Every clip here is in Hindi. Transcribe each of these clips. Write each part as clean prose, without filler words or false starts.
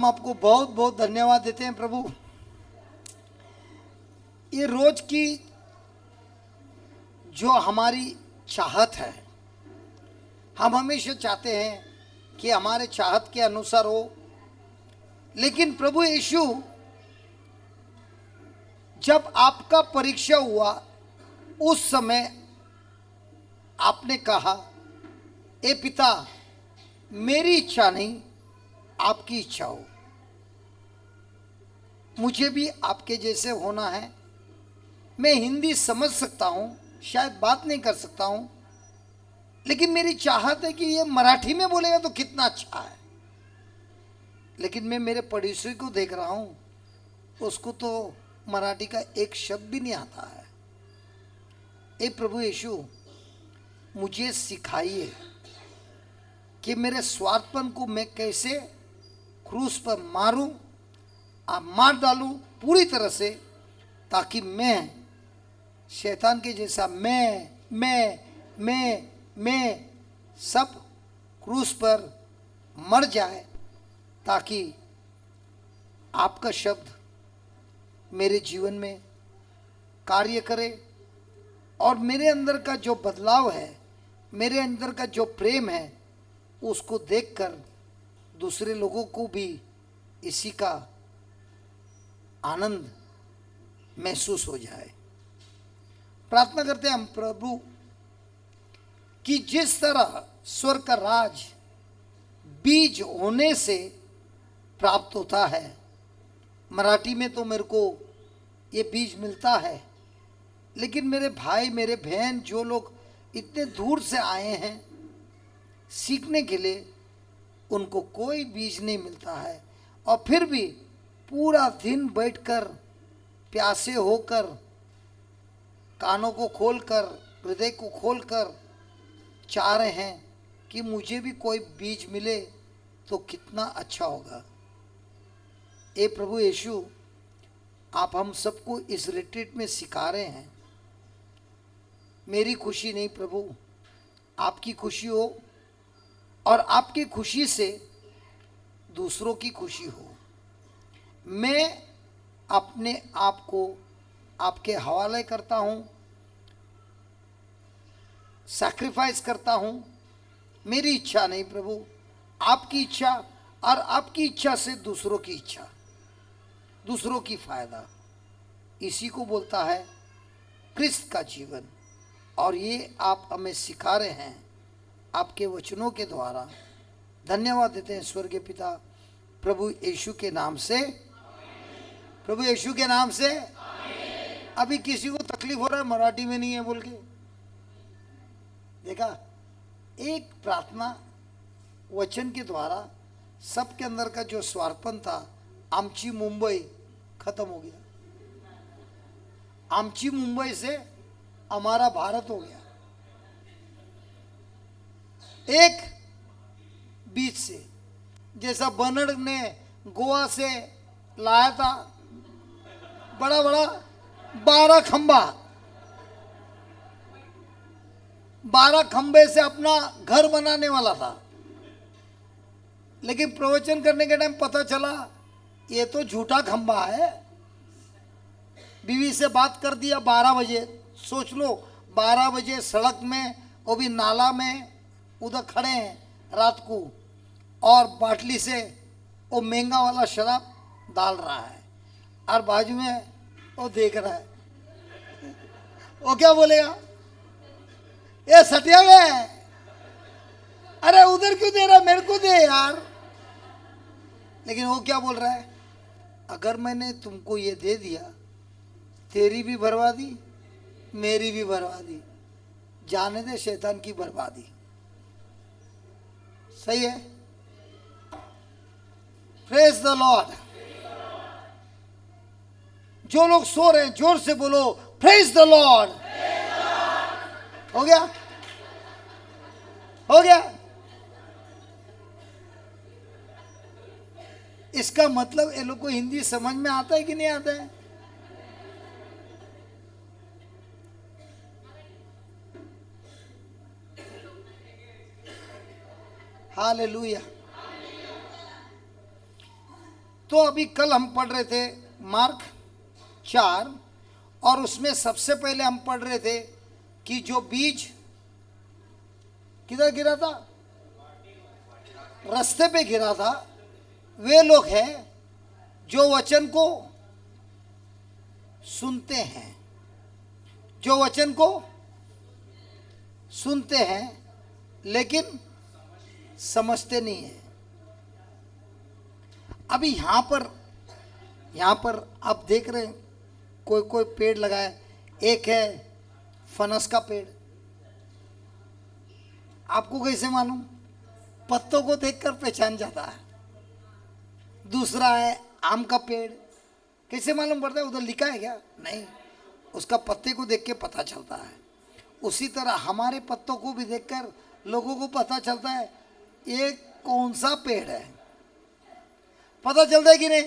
हम आपको बहुत बहुत धन्यवाद देते हैं प्रभु। ये रोज की जो हमारी चाहत है, हम हमेशा चाहते हैं कि हमारे चाहत के अनुसार हो, लेकिन प्रभु यीशु जब आपका परीक्षा हुआ उस समय आपने कहा, ए पिता, मेरी इच्छा नहीं आपकी इच्छा हो। मुझे भी आपके जैसे होना है। मैं हिंदी समझ सकता हूँ, शायद बात नहीं कर सकता हूँ, लेकिन मेरी चाहत है कि ये मराठी में बोलेगा तो कितना अच्छा है। लेकिन मैं मेरे पड़ोसी को देख रहा हूँ, उसको तो मराठी का एक शब्द भी नहीं आता है। ए प्रभु यीशु, मुझे सिखाइए कि मेरे स्वार्थपन को मैं कैसे क्रूस पर मारूं, मार डालूं पूरी तरह से, ताकि मैं शैतान के जैसा मैं सब क्रूस पर मर जाए, ताकि आपका शब्द मेरे जीवन में कार्य करे और मेरे अंदर का जो बदलाव है, मेरे अंदर का जो प्रेम है, उसको देखकर दूसरे लोगों को भी इसी का आनंद महसूस हो जाए। प्रार्थना करते हैं हम प्रभु कि जिस तरह स्वर्ग का राज बीज होने से प्राप्त होता है, मराठी में तो मेरे को ये बीज मिलता है, लेकिन मेरे भाई मेरे बहन जो लोग इतने दूर से आए हैं सीखने के लिए, उनको कोई बीज नहीं मिलता है, और फिर भी पूरा दिन बैठकर प्यासे होकर, कानों को खोलकर, हृदय को खोलकर चाह रहे हैं कि मुझे भी कोई बीज मिले तो कितना अच्छा होगा। ए प्रभु यीशु, आप हम सबको इस रिट्रीट में सिखा रहे हैं। मेरी खुशी नहीं प्रभु, आपकी खुशी हो, और आपकी खुशी से दूसरों की खुशी हो। मैं अपने आप को आपके हवाले करता हूँ, सैक्रिफाइस करता हूँ। मेरी इच्छा नहीं प्रभु, आपकी इच्छा, और आपकी इच्छा से दूसरों की इच्छा, दूसरों की फायदा, इसी को बोलता है क्रिस्त का जीवन। और ये आप हमें सिखा रहे हैं आपके वचनों के द्वारा। धन्यवाद देते हैं स्वर्गीय पिता, प्रभु यीशु के नाम से, प्रभु यीशु के नाम से। अभी किसी को तकलीफ हो रहा है मराठी में नहीं है बोल के, देखा, एक प्रार्थना वचन के द्वारा सबके अंदर का जो स्वार्थपन था, आमची मुंबई खत्म हो गया। आमची मुंबई से हमारा भारत हो गया, एक बीच से। जैसा बनड़ ने गोवा से लाया था बड़ा बड़ा 12 खंबा, 12 खंबे से अपना घर बनाने वाला था, लेकिन प्रवचन करने के टाइम पता चला ये तो झूठा खंबा है। बीवी से बात कर दिया 12 बजे, सोच लो 12 बजे सड़क में, वो भी नाला में उधर खड़े हैं रात को, और बाटली से वो महंगा वाला शराब डाल रहा है, और बाजू में वो देख रहा है। वो क्या बोलेगा, ये सटिया है, अरे उधर क्यों दे रहा, मेरे को दे यार। लेकिन वो क्या बोल रहा है, अगर मैंने तुमको ये दे दिया, तेरी भी बर्बादी मेरी भी बर्बादी, जाने दे शैतान की बर्बादी। सही है, प्रेज द लॉर्ड। जो लोग सो रहे हैं जोर से बोलो प्रेज द लॉर्ड। हो गया, हो गया। इसका मतलब ये लोग को हिंदी समझ में आता है कि नहीं आता है? हालेलुया। तो अभी कल हम पढ़ रहे थे मार्क 4, और उसमें सबसे पहले हम पढ़ रहे थे कि जो बीज किधर गिरा था, रास्ते पे गिरा था, वे लोग हैं जो वचन को सुनते हैं, जो वचन को सुनते हैं लेकिन समझते नहीं है। अभी यहां पर आप देख रहे हैं कोई कोई पेड़ लगाए, एक है फनस का पेड़। आपको कैसे मालूम? पत्तों को देखकर पहचान जाता है। दूसरा है आम का पेड़, कैसे मालूम पड़ता है? उधर लिखा है क्या? नहीं, उसका पत्ते को देख के पता चलता है। उसी तरह हमारे पत्तों को भी देखकर लोगों को पता चलता है ये कौन सा पेड़ है। पता चलता है कि नहीं?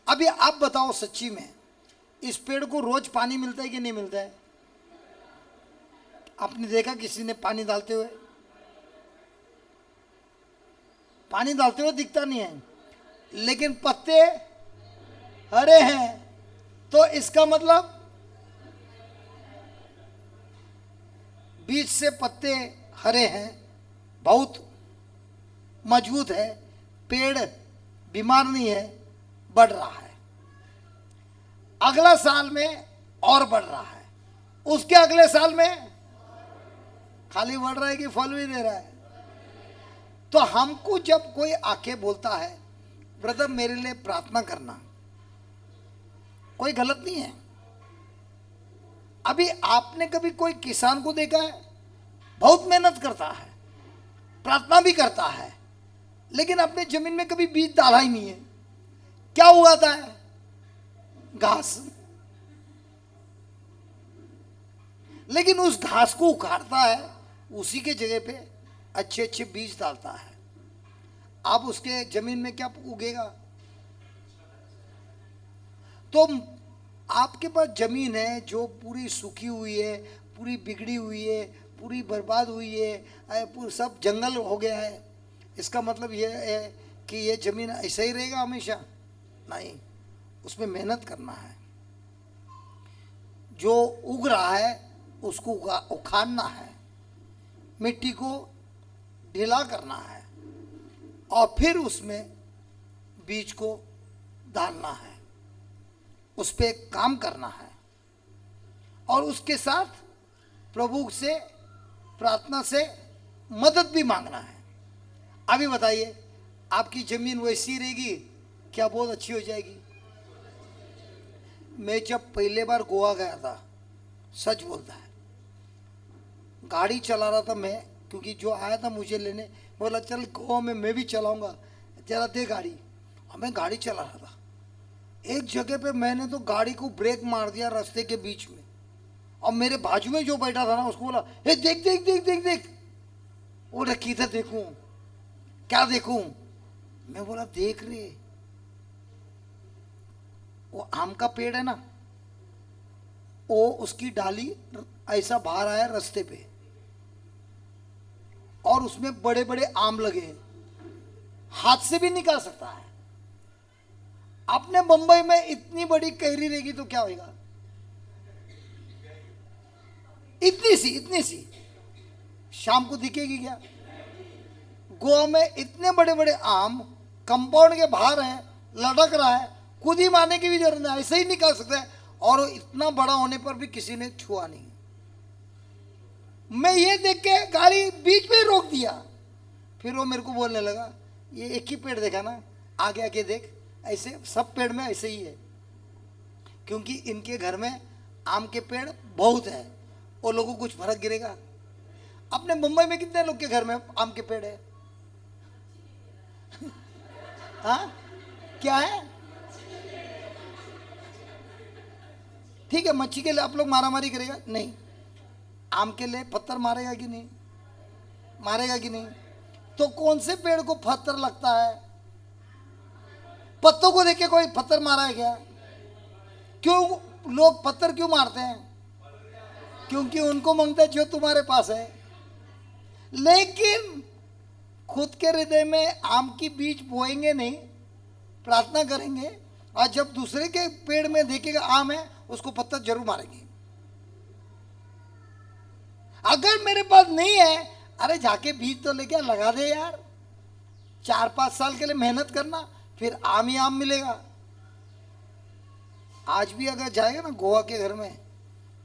अभी आप बताओ, सच्ची में इस पेड़ को रोज पानी मिलता है कि नहीं मिलता है? आपने देखा किसी ने पानी डालते हुए? पानी डालते हुए दिखता नहीं है, लेकिन पत्ते हरे हैं, तो इसका मतलब बीज से पत्ते हरे हैं, बहुत मजबूत है, पेड़ बीमार नहीं है, बढ़ रहा है। अगला साल में और बढ़ रहा है, उसके अगले साल में खाली बढ़ रहा है कि फल भी दे रहा है। तो हमको जब कोई आके बोलता है ब्रदर मेरे लिए प्रार्थना करना, कोई गलत नहीं है। अभी आपने कभी कोई किसान को देखा है? बहुत मेहनत करता है, प्रार्थना भी करता है, लेकिन अपने जमीन में कभी बीज डाला ही नहीं है। क्या उगाता है? घास। लेकिन उस घास को उखाड़ता है, उसी के जगह पे अच्छे अच्छे बीज डालता है। आप उसके जमीन में क्या उगेगा? तो आपके पास जमीन है जो पूरी सूखी हुई है, पूरी बिगड़ी हुई है, पूरी बर्बाद हुई है, सब जंगल हो गया है, इसका मतलब यह है कि ये जमीन ऐसा ही रहेगा हमेशा? नहीं, उसमें मेहनत करना है। जो उग रहा है उसको उखाड़ना है, मिट्टी को ढीला करना है, और फिर उसमें बीज को डालना है, उस पर काम करना है, और उसके साथ प्रभु से प्रार्थना से मदद भी मांगना है। अभी बताइए, आपकी जमीन वैसी रहेगी क्या बहुत अच्छी हो जाएगी? मैं जब पहले बार गोवा गया था, सच बोलता है, गाड़ी चला रहा था मैं, क्योंकि जो आया था मुझे लेने बोला चल गोवा में मैं भी चलाऊंगा, जरा दे गाड़ी। और मैं गाड़ी चला रहा था, एक जगह पे मैंने तो गाड़ी को ब्रेक मार दिया रास्ते के बीच में, और मेरे बाजू में जो बैठा था ना उसको बोला हे देख देख देख देख देख। वो रखी था, देखूं क्या देखूं? मैं बोला देख रहे, वो आम का पेड़ है ना, वो उसकी डाली ऐसा बाहर आया रास्ते पे, और उसमें बड़े बड़े आम लगे हैं, हाथ से भी निकाल सकता है। अपने बंबई में इतनी बड़ी कैरी रहेगी तो क्या होगा? इतनी सी शाम को दिखेगी क्या? गोवा में इतने बड़े बड़े आम कंपाउंड के बाहर है, लटक रहा है, खुद ही मारने की भी जरूरत नहीं, ऐसे ही निकाल सकते हैं, और इतना बड़ा होने पर भी किसी ने छुआ नहीं। मैं ये देख के गाड़ी बीच में रोक दिया। फिर वो मेरे को बोलने लगा ये एक ही पेड़ देखा ना, आगे आगे देख, ऐसे सब पेड़ में ऐसे ही है, क्योंकि इनके घर में आम के पेड़ बहुत है, वो लोगों को कुछ फर्क गिरेगा? अपने मुंबई में कितने लोग के घर में आम के पेड़ है? हाँ, क्या है? ठीक है, मच्छी के लिए आप लोग मारामारी करेगा नहीं, आम के लिए पत्थर मारेगा कि नहीं? मारेगा कि नहीं? तो कौन से पेड़ को पत्थर लगता है? पत्तों को देख के कोई पत्थर मारा है क्या? क्यों लोग पत्थर क्यों मारते हैं? क्योंकि उनको मांगते हैं जो तुम्हारे पास है। लेकिन खुद के हृदय में आम की बीज बोएंगे नहीं, प्रार्थना करेंगे और जब दूसरे के पेड़ में देखेगा आम है, उसको पत्थर जरूर मारेंगे। अगर मेरे पास नहीं है, अरे जाके बीज तो लेके लगा दे यार, 4-5 साल के लिए मेहनत करना, फिर आम ही आम मिलेगा। आज भी अगर जाएगा ना गोवा के घर में,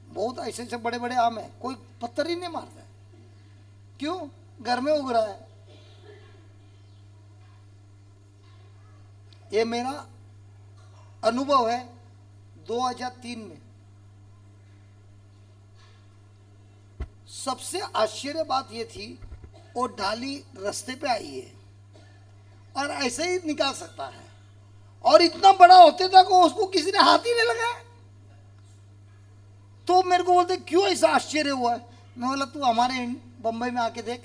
बहुत ऐसे ऐसे बड़े बड़े आम है, कोई पत्थर ही नहीं मारता। क्यों? घर में उग रहा है। ये मेरा अनुभव है 2003 में। सबसे आश्चर्य बात ये थी, वो डाली रास्ते पे आई है और ऐसे ही निकाल सकता है, और इतना बड़ा होते तक उसको किसी ने हाथ ही नहीं लगाया। तो मेरे को बोलते क्यों ऐसा आश्चर्य हुआ है? मैं बोला तू हमारे बंबई में आके देख,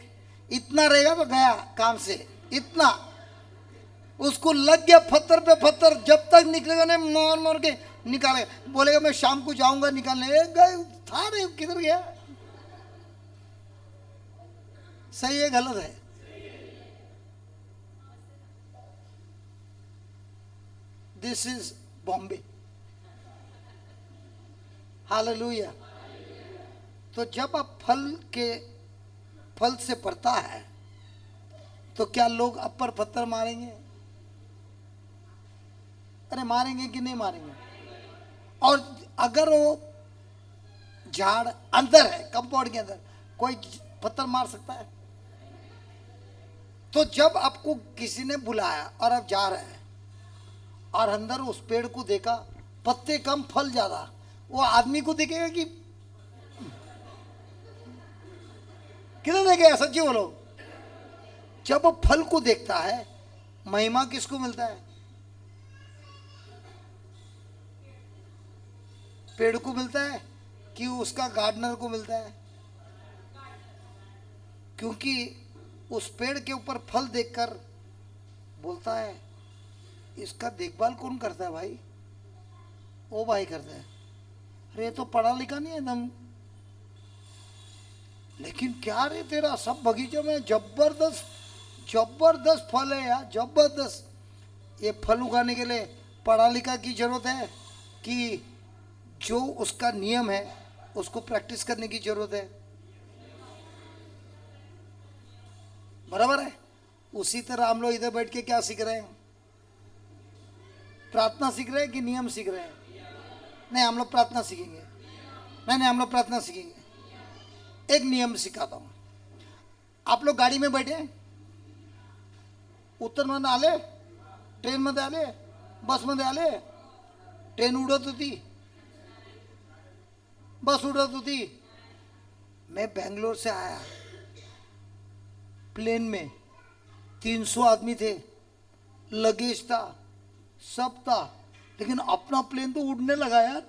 इतना रहेगा तो गया काम से, इतना उसको लग गया पत्थर पे पत्थर, जब तक निकलेगा नहीं मार मार के निकालेगा। बोलेगा मैं शाम को जाऊंगा निकालने, गए था रे, किधर गया? सही है गलत है? This is Bombay. हालेलुया। तो जब आप फल से पड़ता है तो क्या लोग अब पर पत्थर मारेंगे? अरे मारेंगे कि नहीं मारेंगे? और अगर वो झाड़ अंदर है, कंपाउंड के अंदर, कोई पत्थर मार सकता है? तो जब आपको किसी ने बुलाया और आप जा रहे हैं और अंदर उस पेड़ को देखा, पत्ते कम फल ज्यादा, वो आदमी को देखेगा कि किधर देखेगा? सच्ची बोलो। जब वो फल को देखता है, महिमा किसको मिलता है? पेड़ को मिलता है कि उसका गार्डनर को मिलता है? क्योंकि उस पेड़ के ऊपर फल देखकर बोलता है इसका देखभाल कौन करता है भाई? वो भाई करता है। अरे तो पढ़ा लिखा नहीं है एकदम, लेकिन क्या रे तेरा सब बगीचों में जबरदस्त जबरदस्त फल है यार, जबरदस्त। ये फल उगाने के लिए पढ़ा लिखा की जरूरत है कि जो उसका नियम है उसको प्रैक्टिस करने की जरूरत है? बराबर है। उसी तरह हम लोग इधर बैठ के क्या सीख रहे हैं? प्रार्थना सीख रहे हैं कि नियम सीख रहे हैं? नहीं, हम लोग प्रार्थना सीखेंगे। नहीं, हम लोग प्रार्थना सीखेंगे। एक नियम सिखाता हूं। आप लोग गाडी में बैठे, उत्तरमध्ये आले, ट्रेन मध्ये आले, बस मध्ये आले, ट्रेन उडत होती, बस उड़त होती। मैं बेंगलोर से आया, प्लेन में 300 आदमी थे, लगेज था, सब था, लेकिन अपना प्लेन तो उड़ने लगा यार।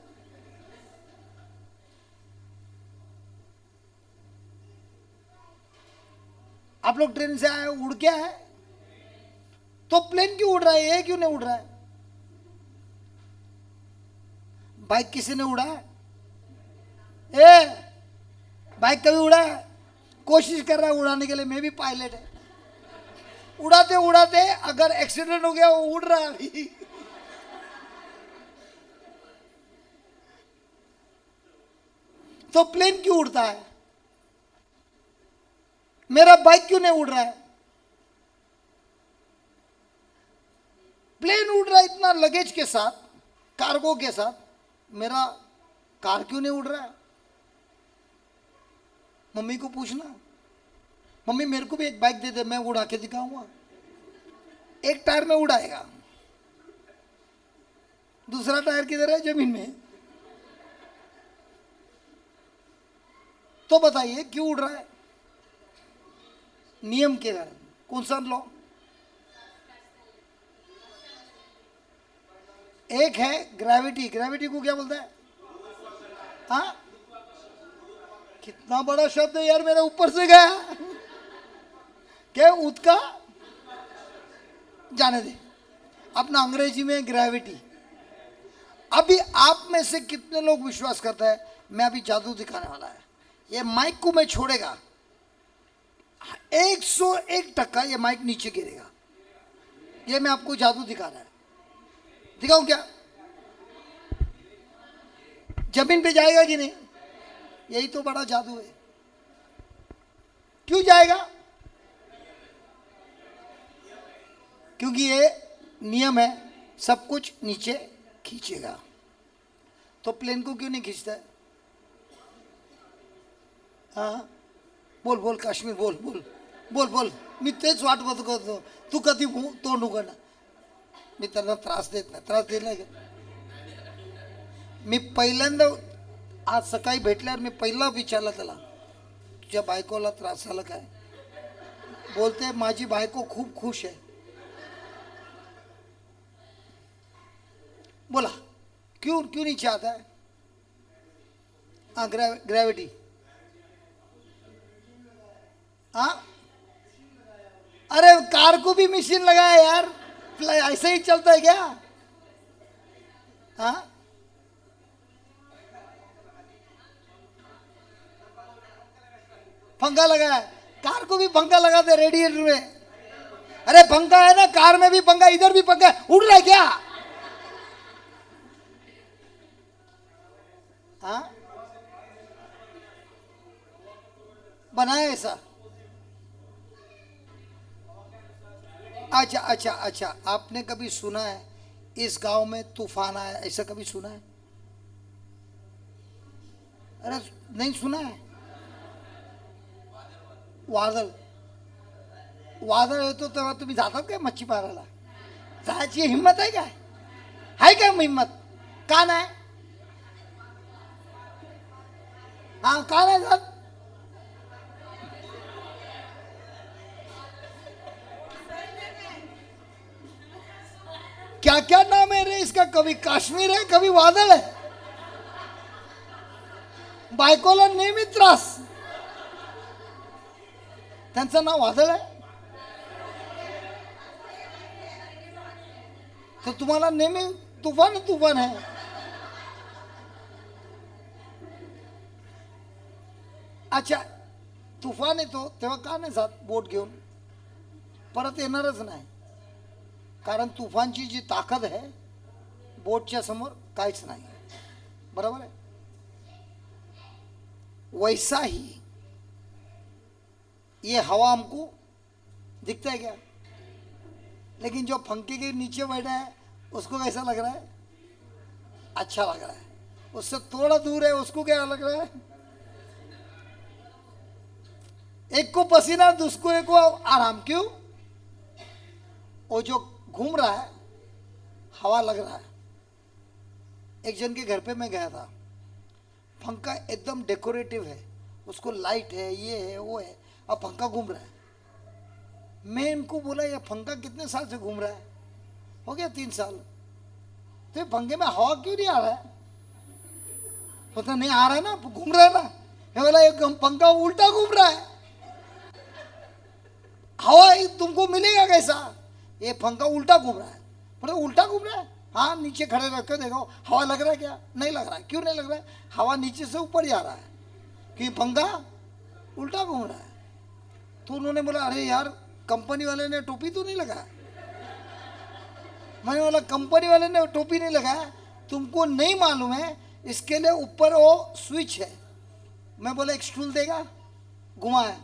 आप लोग ट्रेन से आए, उड़ क्या है? तो प्लेन क्यों उड़ रहा है? ये क्यों नहीं उड़ रहा है? बाइक किसी ने उड़ा है? बाइक कभी उड़ा है? कोशिश कर रहा है उड़ाने के लिए, मैं भी पायलट है। उड़ाते उड़ाते अगर एक्सीडेंट हो गया, वो उड़ रहा है अभी। तो प्लेन क्यों उड़ता है? मेरा बाइक क्यों नहीं उड़ रहा है? प्लेन उड़ रहा है इतना लगेज के साथ, कार्गो के साथ, मेरा कार क्यों नहीं उड़ रहा है? मम्मी को पूछना, मम्मी मेरे को भी एक बाइक दे दे, मैं उड़ा के दिखाऊंगा। एक टायर में उड़ाएगा, दूसरा टायर किधर है? जमीन में। तो बताइए क्यों उड़ रहा है? नियम के कारण। कौन सा लॉ? एक है ग्रेविटी। ग्रेविटी को क्या बोलता है? हाँ, कितना बड़ा शब्द है यार, मेरे ऊपर से गया। क्या उतका? जाने दे, अपना अंग्रेजी में ग्रेविटी। अभी आप में से कितने लोग विश्वास करता है मैं अभी जादू दिखाने वाला है? ये माइक को मैं छोड़ेगा, 101% ये माइक नीचे गिरेगा। ये मैं आपको जादू दिखा रहा है। दिखाऊं क्या? जमीन पे जाएगा कि नहीं? यही तो बड़ा जादू है। क्यों जाएगा? क्योंकि ये नियम है, सब कुछ नीचे खींचेगा। तो प्लेन को क्यों नहीं खींचता है? हाँ बोल बोल काश्मीर, बोल बोल बोल बोल. मी तेच वाट बघत होतो, तू कधी तोंड उघडणार. मी त्यांना त्रास देत नाही, त्रास दिला का? मी पहिल्यांदा आज सकाळी भेटल्यावर मी पहिला विचारला त्याला, तुझ्या बायकोला त्रास झाला काय? बोलते माझी बायको खूप खुश आहे. बोला क्यों क्यों नहीं चाहता है? हाँ ग्रेविटी. हाँ अरे कार को भी मशीन लगाया यार, ऐसे ही चलता है क्या? हाँ पंखा लगाया, कार को भी पंखा लगा दे रेडिएटर में. अरे पंखा है ना कार में भी पंखा, इधर भी पंखा है, उड़ रहा है क्या? हाँ बनाया ऐसा. अच्छा अच्छा अच्छा, आपने कभी सुना है इस गांव में तूफान आया, ऐसा कभी सुना है? अरे नहीं सुना है. वादळ वादळ येतो तेव्हा तुम्ही जातात काय मच्छी मारायला? जायची हिंमत आहे काय? आहे का हिंमत? का नाही? हाँ का नहीं जात? क्या क्या नाम है रे इसका? कभी काश्मीर है, कभी वादळ है. बायकोला नेहमी त्रास, त्यांचं नाव वादळ आहे. तर तुम्हाला नेहमी तुफान तुफान आहे. अच्छा तुफान येतो तेव्हा का नाही जात बोट घेऊन? परत येणारच नाही, कारण तुफानची जी ताकद है बोटच्या समोर काहीच नाही. बरोबर है? वैसा ही ये हवा हमको दिखता है क्या? लेकिन जो पंखे के नीचे बैठा है उसको कैसा लग रहा है? अच्छा लग रहा है. उससे थोड़ा दूर है उसको क्या लग रहा है? एक को पसीना, दूसरे को आराम. क्यों? वो जो घूम रहा है हवा लग रहा है. एक जन के घर पे मैं गया था, पंखा एकदम डेकोरेटिव है, उसको लाइट है, ये है वो है, अब पंखा घूम रहा है. मैं इनको बोला ये पंखा कितने साल से घूम रहा है? हो गया 3 साल. तो पंखे में हवा क्यों नहीं आ रहा है? पता नहीं आ रहा है ना, घूम रहा है ना. ये बोला एक पंखा उल्टा घूम रहा है, हवा तुमको मिलेगा कैसा? ये पंखा उल्टा घूम रहा है. बोले उल्टा घूम रहा है? हाँ नीचे खड़े रख कर देखो हवा लग रहा है क्या? नहीं लग रहा है. क्यों नहीं लग रहा है? हवा नीचे से ऊपर ही आ रहा है कि पंखा उल्टा घूम रहा है. तो उन्होंने बोला अरे यार कंपनी वाले ने टोपी तो नहीं लगाया. मैंने बोला कंपनी वाले ने टोपी नहीं लगाया, तुमको नहीं मालूम है इसके लिए ऊपर वो स्विच है. मैं बोला एक स्टूल देगा, घुमाया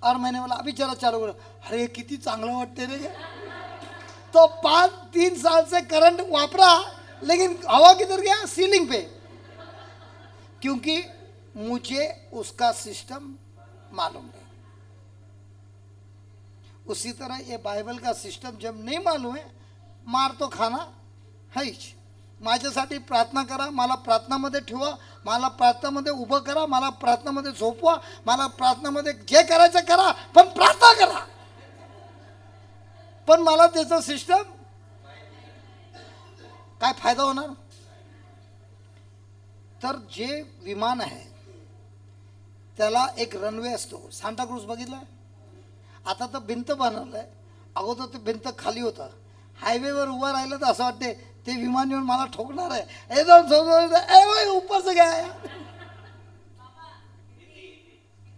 और मैंने बोला अभी जरा चालू करो. अरे किती चांगलं वाटते रे. तो 3 साल से करंट वापरा लेकिन हवा किधर गया? सीलिंग पे. क्योंकि मुझे उसका सिस्टम मालूम है. उसी तरह ये बाइबल का सिस्टम जब नहीं मालूम है मार तो खाना हैच. माझ्यासाठी प्रार्थना करा, मला प्रार्थनामध्ये ठेवा, मला प्रार्थनामध्ये उभं करा, मला प्रार्थनामध्ये झोपवा, मला प्रार्थनामध्ये जे करायचं करा, पण प्रार्थना करा. पण मला त्याचं सिस्टम काय फायदा होणार? तर जे विमान आहे त्याला एक रनवे असतो. सांता क्रूज बघितलं? आता तर भिंत बनवलंय, अगोदर ते भिंत खाली होतं. हायवेवर उभं राहिलं तर असं वाटते ते विमान येऊन मला ठोकणार आहे. एकदम ऊपर से गया यार.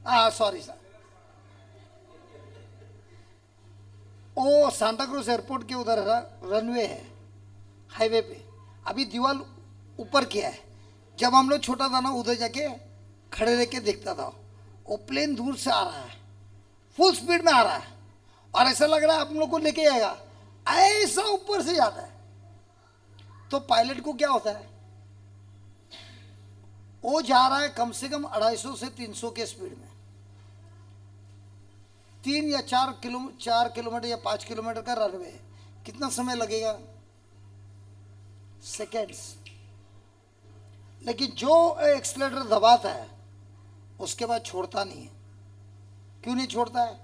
हाँ सॉरी सर. ओ सांता क्रूज एयरपोर्ट के उधर रनवे है, हाईवे पे, अभी दीवार ऊपर किया है। जब हम लोग छोटा था ना, उधर जाके खड़े रह के देखता था, वो प्लेन दूर से आ रहा है, फुल स्पीड में आ रहा है, और ऐसा लग रहा है हम लोग को लेके आएगा, ऐसा ऊपर से जाता है। तो पायलट को क्या होता है, वो जा रहा है कम से कम 250 से 300 के स्पीड में, 3 या 4 किलोमीटर या 5 किलोमीटर का रनवे है, कितना समय लगेगा, सेकेंड्स। लेकिन जो एक्सीलरेटर दबाता है उसके बाद छोड़ता नहीं है। क्यों नहीं छोड़ता है,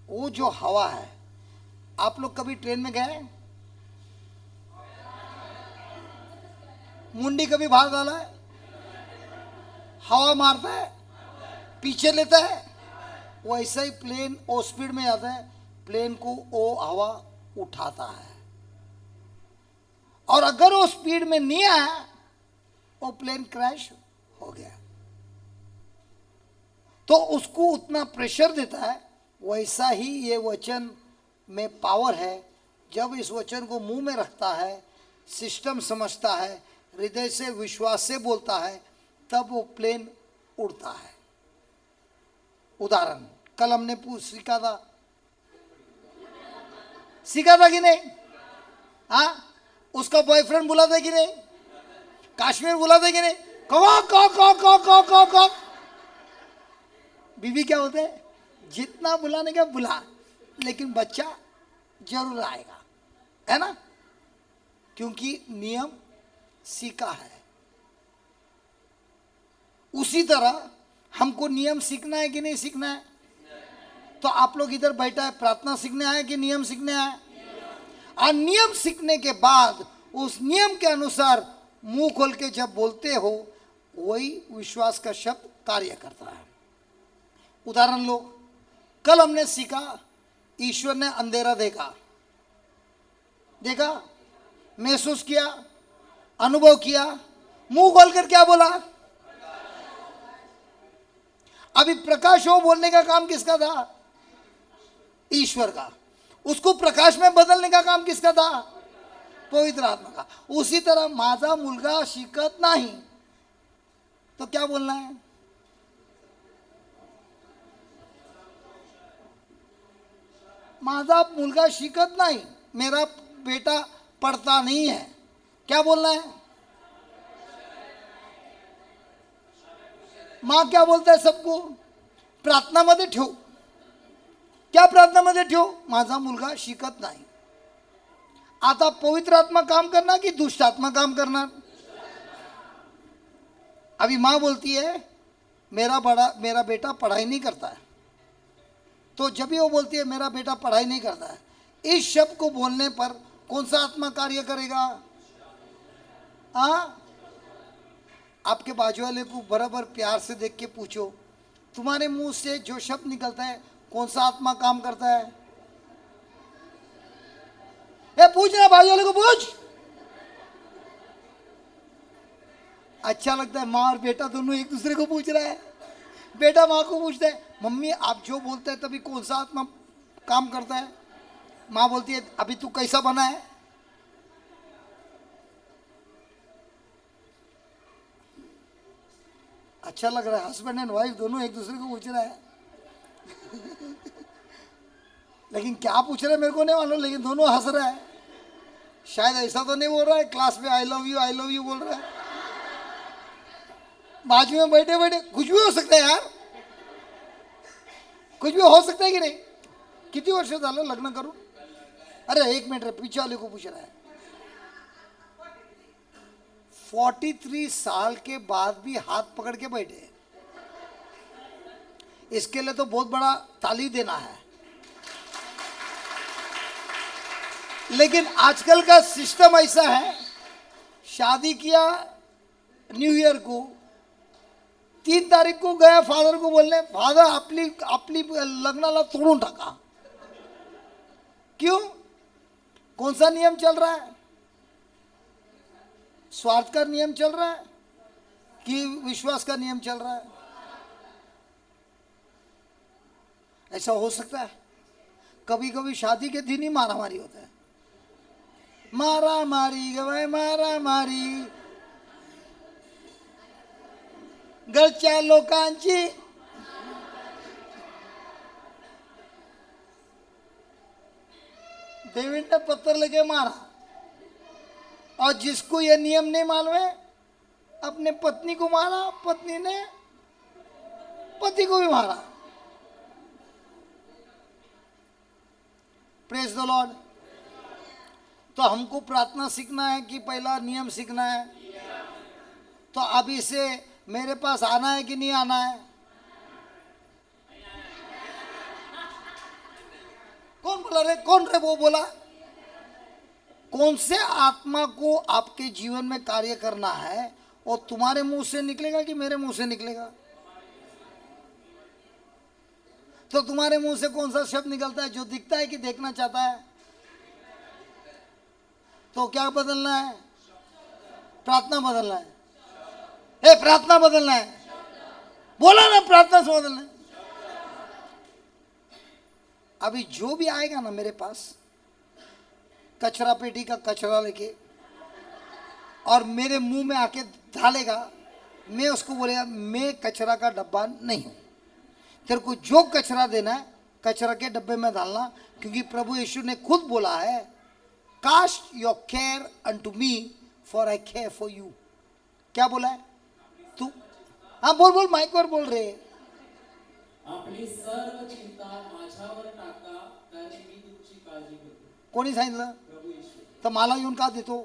वो जो हवा है, आप लोग कभी ट्रेन में गए, मुंडी कभी बाहर डाला है, हवा मारता है, पीछे लेता है, वैसा ही प्लेन वो स्पीड में जाता है, प्लेन को वो हवा उठाता है, और अगर वो स्पीड में नहीं आया वो प्लेन क्रैश हो गया। तो उसको उतना प्रेशर देता है। वैसा ही ये वचन में पावर है। जब इस वचन को मुंह में रखता है, सिस्टम समझता है, हृदय से विश्वास से बोलता है, तब वो प्लेन उड़ता है। उदाहरण कल हमने सीखा था कि नहीं? हाँ, उसका बॉयफ्रेंड बुला था कि नहीं? कश्मीर बुला था कि नहीं? कौ बीवी क्या होते हैं, जितना बुलाने का बुला, लेकिन बच्चा जरूर आएगा, है ना, क्योंकि नियम सीखा है। उसी तरह हमको नियम सीखना है कि नहीं सीखना है? तो आप लोग इधर बैठा है, प्रार्थना सीखने आए कि नियम सीखने आए? और नियम सीखने के बाद उस नियम के अनुसार मुंह खोल के जब बोलते हो, वही विश्वास का शब्द कार्य करता है। उदाहरण लो, कल हमने सीखा ईश्वर ने अंधेरा देखा, महसूस किया, अनुभव किया, मुंह खोलकर क्या बोला? अभी प्रकाश हो बोलने का काम किसका था? ईश्वर का। उसको प्रकाश में बदलने का काम किसका था? पवित्र आत्मा का। उसी तरह माझा मुलगा शिकत नाही, तो क्या बोलना है? माझा मुलगा शिकत नाही, मेरा बेटा पढ़ता नहीं है, क्या बोलना है? माँ क्या बोलता है सबको? प्रार्थना मध्ये ठेव, क्या प्रार्थना मध्ये ठेव? माझा मुलगा शिकत नाही। आता पवित्र आत्मा काम करना कि दुष्ट आत्मा काम करना? अभी माँ बोलती है मेरा बेटा पढ़ाई नहीं करता है, तो जब भी वो बोलती है मेरा बेटा पढ़ाई नहीं करता है, इस शब्द को बोलने पर कौन सा आत्मा कार्य करेगा? हाँ, आपके बाजू वाले को बराबर प्यार से देख के पूछो, तुम्हारे मुंह से जो शब्द निकलता है कौन सा आत्मा काम करता है? पूछना, बाजू वाले को पूछ। अच्छा लगता है, माँ और बेटा दोनों एक दूसरे को पूछ रहा है। बेटा माँ को पूछता है, मम्मी आप जो बोलते हैं तभी कौन सा आत्मा काम करता है? माँ बोलती है अभी तू कैसा बना है? अच्छा लग रहा है, हस्बैंड एंड वाइफ दोनों एक दूसरे को पूछ रहा है। लेकिन क्या पूछ रहे हैं मेरे को नहीं मालूम, लेकिन दोनों हंस रहा है। शायद ऐसा तो नहीं बोल रहा है क्लास में आई लव यू बोल रहा है। बाजू में बैठे बैठे कुछ भी हो सकता है यार, कुछ भी हो सकता है कि नहीं? कितनी वर्ष झालं लग्न करूं? अरे एक मिनट रे, पीछे वाले को पूछ रहा है। 43 साल के बाद भी हाथ पकड़ के बैठे, इसके लिए तो बहुत बड़ा ताली देना है। लेकिन आजकल का सिस्टम ऐसा है, शादी किया न्यू ईयर को, 3 तारीख को गया फादर को बोलने, फादर आपली लग्नाला तोडून टाका। क्यों? कौन सा नियम चल रहा है? स्वार्थ का नियम चल रहा है कि विश्वास का नियम चल रहा है? ऐसा हो सकता है। कभी कभी शादी के दिन ही मारामारी होता है, मारा मारी गवाय मारा मारी घरच्या लोकांची डेविड ने पत्थर लेके मारा। और जिसको ये नियम नहीं मालूम है, अपने पत्नी को मारा, पत्नी ने पति को भी मारा। Praise the Lord. तो हमको प्रार्थना सीखना है कि पहला नियम सीखना है? तो अभी से मेरे पास आना है कि नहीं आना है? कौन बोला रे? कौन रे वो बोला? कौन से आत्मा को आपके जीवन में कार्य करना है, और तुम्हारे मुंह से निकलेगा कि मेरे मुंह से निकलेगा? तो तुम्हारे मुंह से कौन सा शब्द निकलता है? जो दिखता है कि देखना चाहता है? तो क्या बदलना है? प्रार्थना बदलना है। ए, प्रार्थना बदलना है। बोला ना, प्रार्थना से बदलना है। अभी जो भी आएगा ना मेरे पास कचरा पेटी का कचरा लेके और मेरे मुंह में आके डालेगा, मैं उसको बोलेगा मैं कचरा का डब्बा नहीं हूं, तेरे को जो कचरा देना है कचरा के डब्बे में डालना, क्योंकि प्रभु यीशु ने खुद बोला है cast your care unto me for I care for you. क्या बोला है तू? हाँ बोल बोल, माइक पर बोल रहे। आपली सर्व चिंता माझ्यावर टाका, कारण मी तुमची काळजी घेतो। कोणी सांगितलं? प्रभू येशू। तर मला येऊन का देतो?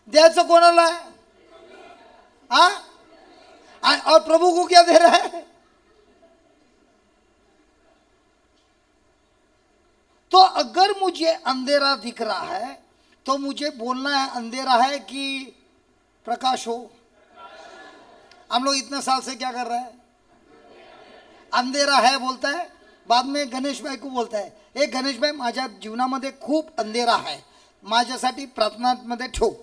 द्यायचं कोणाला है? हाँ, और प्रभु को क्या दे रहा है? तो अगर मुझे अंधेरा दिख रहा है तो मुझे बोलना है अंधेरा है कि प्रकाश हो। हम लोग इतने साल से क्या कर रहे हैं? अंधेरा है बोलता है, बाद में गणेश भाई को बोलता है ए गणेश भाई माझ्या जीवनामध्ये खूप अंधेरा आहे, माझ्यासाठी प्रार्थनामध्ये ठेव।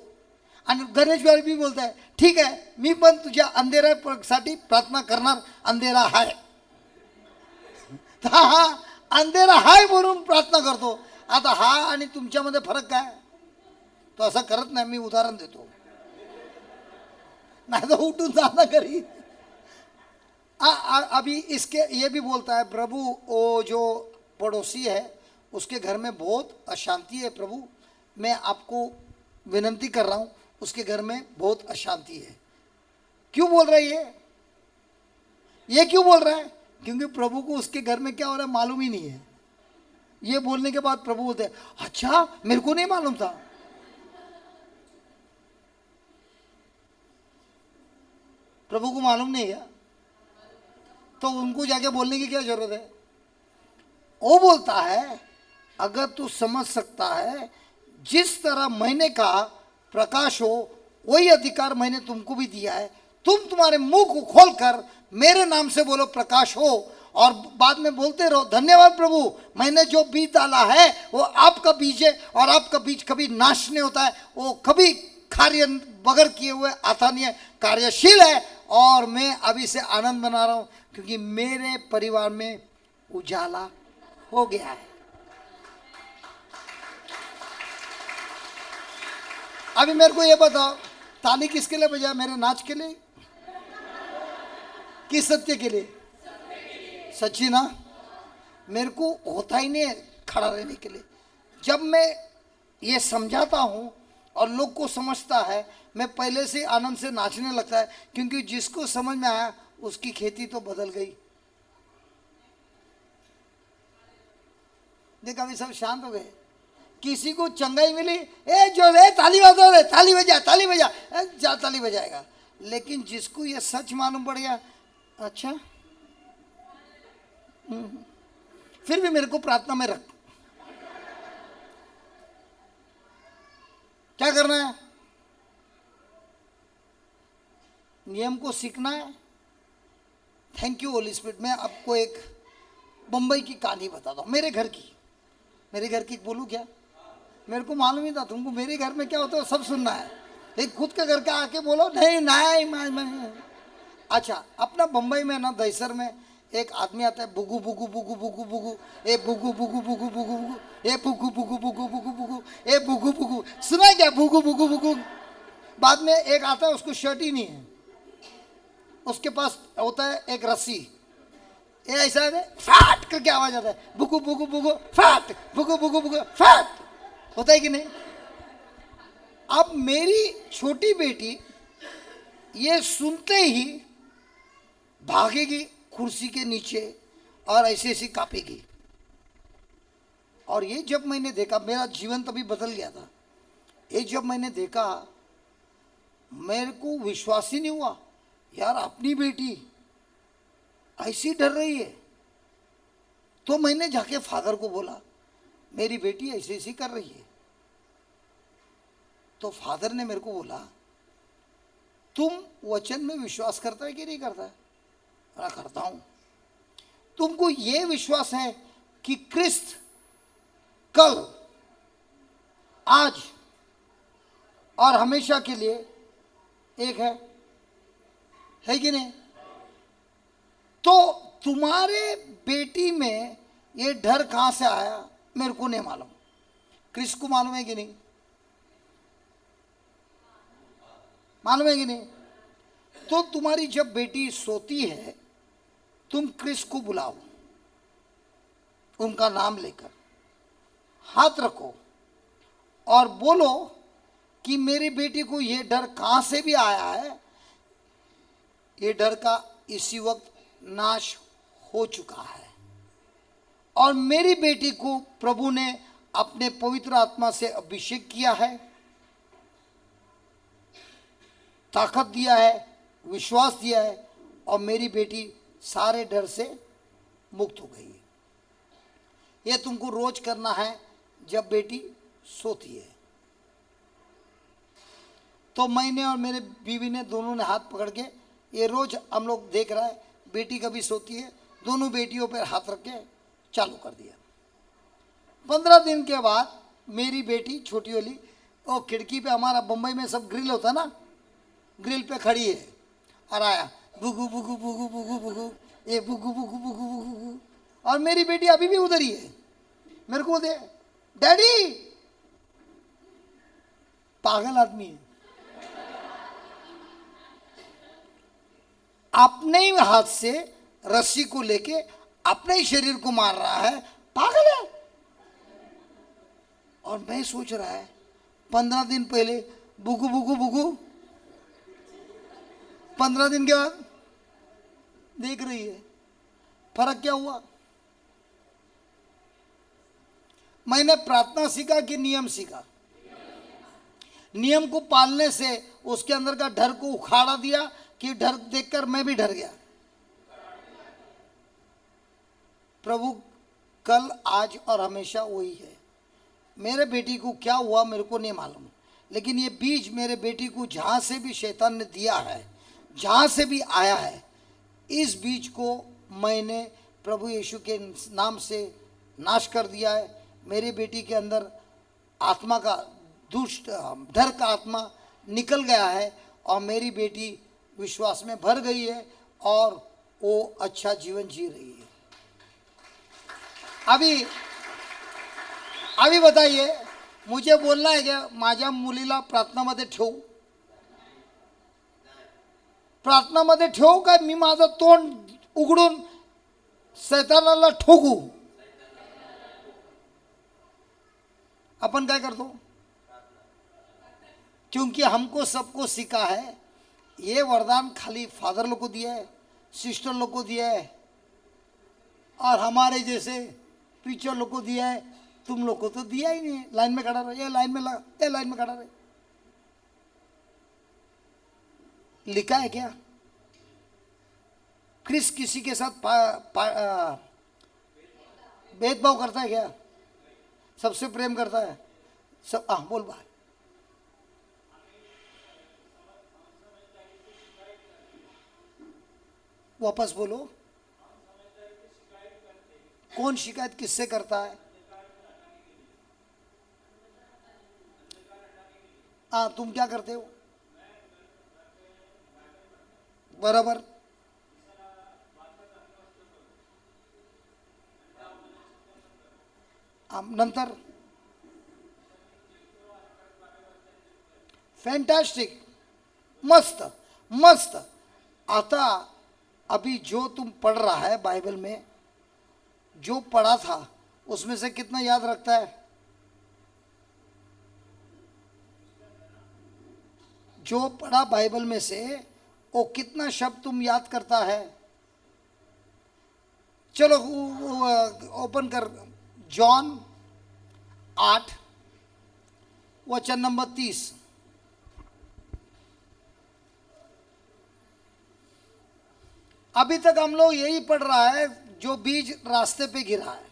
आणि गणेश भाई भी बोलता है ठीक है मी पण तुझ्या अंधेऱ्यासाठी प्रार्थना करणार, अंधेरा आहे। हा हा अंधेरा हाय म्हणून प्रार्थना करतो। आता हा आणि तुमच्यामध्ये फरक काय? तो असं करत नाही, मी उदाहरण देतो, नहीं तो उठून जाना करी। अभी इसके ये भी बोलता है प्रभु वो जो पड़ोसी है उसके घर में बहुत अशांति है, प्रभु मैं आपको विनंती कर रहा हूँ उसके घर में बहुत अशांति है। क्यों बोल रहा है ये क्यों बोल रहा है? क्योंकि प्रभु को उसके घर में क्या हो रहा है मालूम ही नहीं है। ये बोलने के बाद प्रभु बोलते हैं अच्छा मेरे को नहीं मालूम था। प्रभु को मालूम नहीं है तो उनको जाके बोलने की क्या जरूरत है? वो बोलता है अगर तू समझ सकता है जिस तरह मैंने कहा प्रकाश हो वही अधिकार मैंने तुमको भी दिया है, तुम तुम्हारे मुंह को खोलकर मेरे नाम से बोलो प्रकाश हो, और बाद में बोलते रहो धन्यवाद प्रभु मैंने जो बीज डाला है वो आपका बीज है, और आपका बीज कभी नाश नहीं होता है, वो कभी कार्य बगैर किए हुए आता नहीं है, कार्यशील है। और मैं अभी से आनंद मना रहा हूँ क्योंकि मेरे परिवार में उजाला हो गया है। अभी मेरे को ये बताओ ताली किसके लिए बजाया? मेरे नाच के लिए कि सत्य के लिए? सच्ची ना, मेरे को होता ही नहीं है खड़ा रहने के लिए। जब मैं ये समझाता हूँ और लोग को समझता है, मैं पहले से आनंद से नाचने लगता है, क्योंकि जिसको समझ में आया उसकी खेती तो बदल गई। देखा अभी सब शांत हो गए। किसी को चंगाई मिली ए जो रे ताली बजा रे, ताली बजा ताली बजा, जा ताली बजाएगा। लेकिन जिसको ये सच मालूम पड़ गया अच्छा फिर भी मेरे को प्रार्थना में रख। क्या करना है? नियम को सीखना है। Thank you Holi spirit. मैं आपको एक बंबई की कहानी बताता हूँ, मेरे घर की बोलूँ क्या? मेरे को मालूम ही था तुमको मेरे घर में क्या होता है सब सुनना है, लेकिन खुद के घर का आके बोलो नहीं नहीं। अच्छा, अपना बम्बई में ना दहीसर में एक आदमी आता है, बुगु बुगु बुगु बुगु बुगु, ए बुगु बुगु बुगु बुगु बुगु, ए बुगु बुगु बुगु बुगु बुगु, ए बुगु बुगु, सुना है क्या बुगु बुगु बुगु? बाद में एक आता है, उसको शर्ट ही नहीं है, उसके पास होता है एक रस्सी, ये ऐसा है फैट करके आवाज आता है, बुगु बुगु बुगु फैट, बुगु बुगु बुगु फैट, होता है कि नहीं? अब मेरी छोटी बेटी ये सुनते ही भागेगी कुर्सी के नीचे और ऐसे ऐसे कांपेगी। और ये जब मैंने देखा, मेरा जीवन तभी बदल गया था। ये जब मैंने देखा, मेरे को विश्वास ही नहीं हुआ, यार अपनी बेटी ऐसी डर रही है। तो मैंने जाके फादर को बोला, मेरी बेटी ऐसे ऐसी कर रही है। तो फादर ने मेरे को बोला, तुम वचन में विश्वास करता है कि नहीं करता है? मैं करता हूं। तुमको यह विश्वास है कि क्रिस्त कल, आज और हमेशा के लिए एक है कि नहीं? तो तुम्हारे बेटी में ये डर कहां से आया मेरे को नहीं मालूम, क्रिस्त को मालूम है कि नहीं? मालूम है कि नहीं? तो तुम्हारी जब बेटी सोती है, तुम क्रिस्त को बुलाओ, उनका नाम लेकर हाथ रखो और बोलो कि मेरी बेटी को ये डर कहां से भी आया है, ये डर का इसी वक्त नाश हो चुका है। और मेरी बेटी को प्रभु ने अपने पवित्र आत्मा से अभिषेक किया है, ताकत दिया है, विश्वास दिया है, और मेरी बेटी सारे डर से मुक्त हो गई है। यह तुमको रोज करना है जब बेटी सोती है। तो मैंने और मेरे बीवी ने, दोनों ने हाथ पकड़ के, ये रोज हम लोग देख रहा है, बेटी कभी सोती है, दोनों बेटियों पर हाथ रख के चालू कर दिया। 15 दिन के बाद मेरी बेटी छोटी वाली, वो खिड़की पे, हमारा बम्बई में सब ग्रिल होता ना, ग्रिल पे खड़ी है और आया बुगु बुगु बुगु बुगु बुगु, ये बुगु बुगु बुगु बुगु बुगु। और मेरी बेटी अभी भी उधर ही है, मेरे को दे, डैडी, पागल आदमी है, अपने ही हाथ से रस्सी को लेके अपने ही शरीर को मार रहा है, पागल है। और मैं सोच रहा है, 15 दिन पहले बुगु बुगु बुगु, 15 दिन के बाद देख रही है। फर्क क्या हुआ? मैंने प्रार्थना सीखा कि नियम सीखा? नियम को पालने से उसके अंदर का डर को उखाड़ा दिया कि डर देखकर मैं भी डर गया। प्रभु कल, आज और हमेशा वही है। मेरे बेटी को क्या हुआ मेरे को नहीं मालूम, लेकिन ये बीज मेरे बेटी को जहां से भी शैतान ने दिया है, जहां से भी आया है, इस बीज को मैंने प्रभु यीशु के नाम से नाश कर दिया है। मेरी बेटी के अंदर आत्मा का दुष्ट डर का आत्मा निकल गया है और मेरी बेटी विश्वास में भर गई है और वो अच्छा जीवन जी रही है। अभी बताइए, मुझे बोलना है क्या माझ्या मुलीला प्रार्थनामध्ये ठेवू? प्रार्थनामध्ये ठेवू का मी माझं तोंड उघडून शैतानाला ठोकू? अपन काय करतो? क्योंकि हमको सबको सीखा है, ये वरदान खाली फादर लोग को दिया है, सिस्टर लोग को दिया है, और हमारे जैसे प्रीचर लोग को दिया है। तुम लोग को तो दिया ही नहीं। लाइन में खड़ा रहे, ये लाइन में लगा, ये लाइन में खड़ा रहे। लिखा है क्या? क्रिस किसी के साथ भेदभाव करता है क्या? सबसे प्रेम करता है सब। बोल भाई। वापस बोलो। कौन शिकायत किससे करता है? तुम क्या करते हो? बराबर। नंतर फैंटास्टिक, मस्त मस्त. आता अभी जो तुम पढ़ रहा है बाइबल में, जो पढ़ा था उसमें से कितना याद रखता है? जो पढ़ा बाइबल में से वो कितना शब्द तुम याद करता है? चलो ओपन कर, जॉन 8 वचन नंबर 30. अभी तक हम लोग यही पढ़ रहा है जो बीज रास्ते पे गिरा है,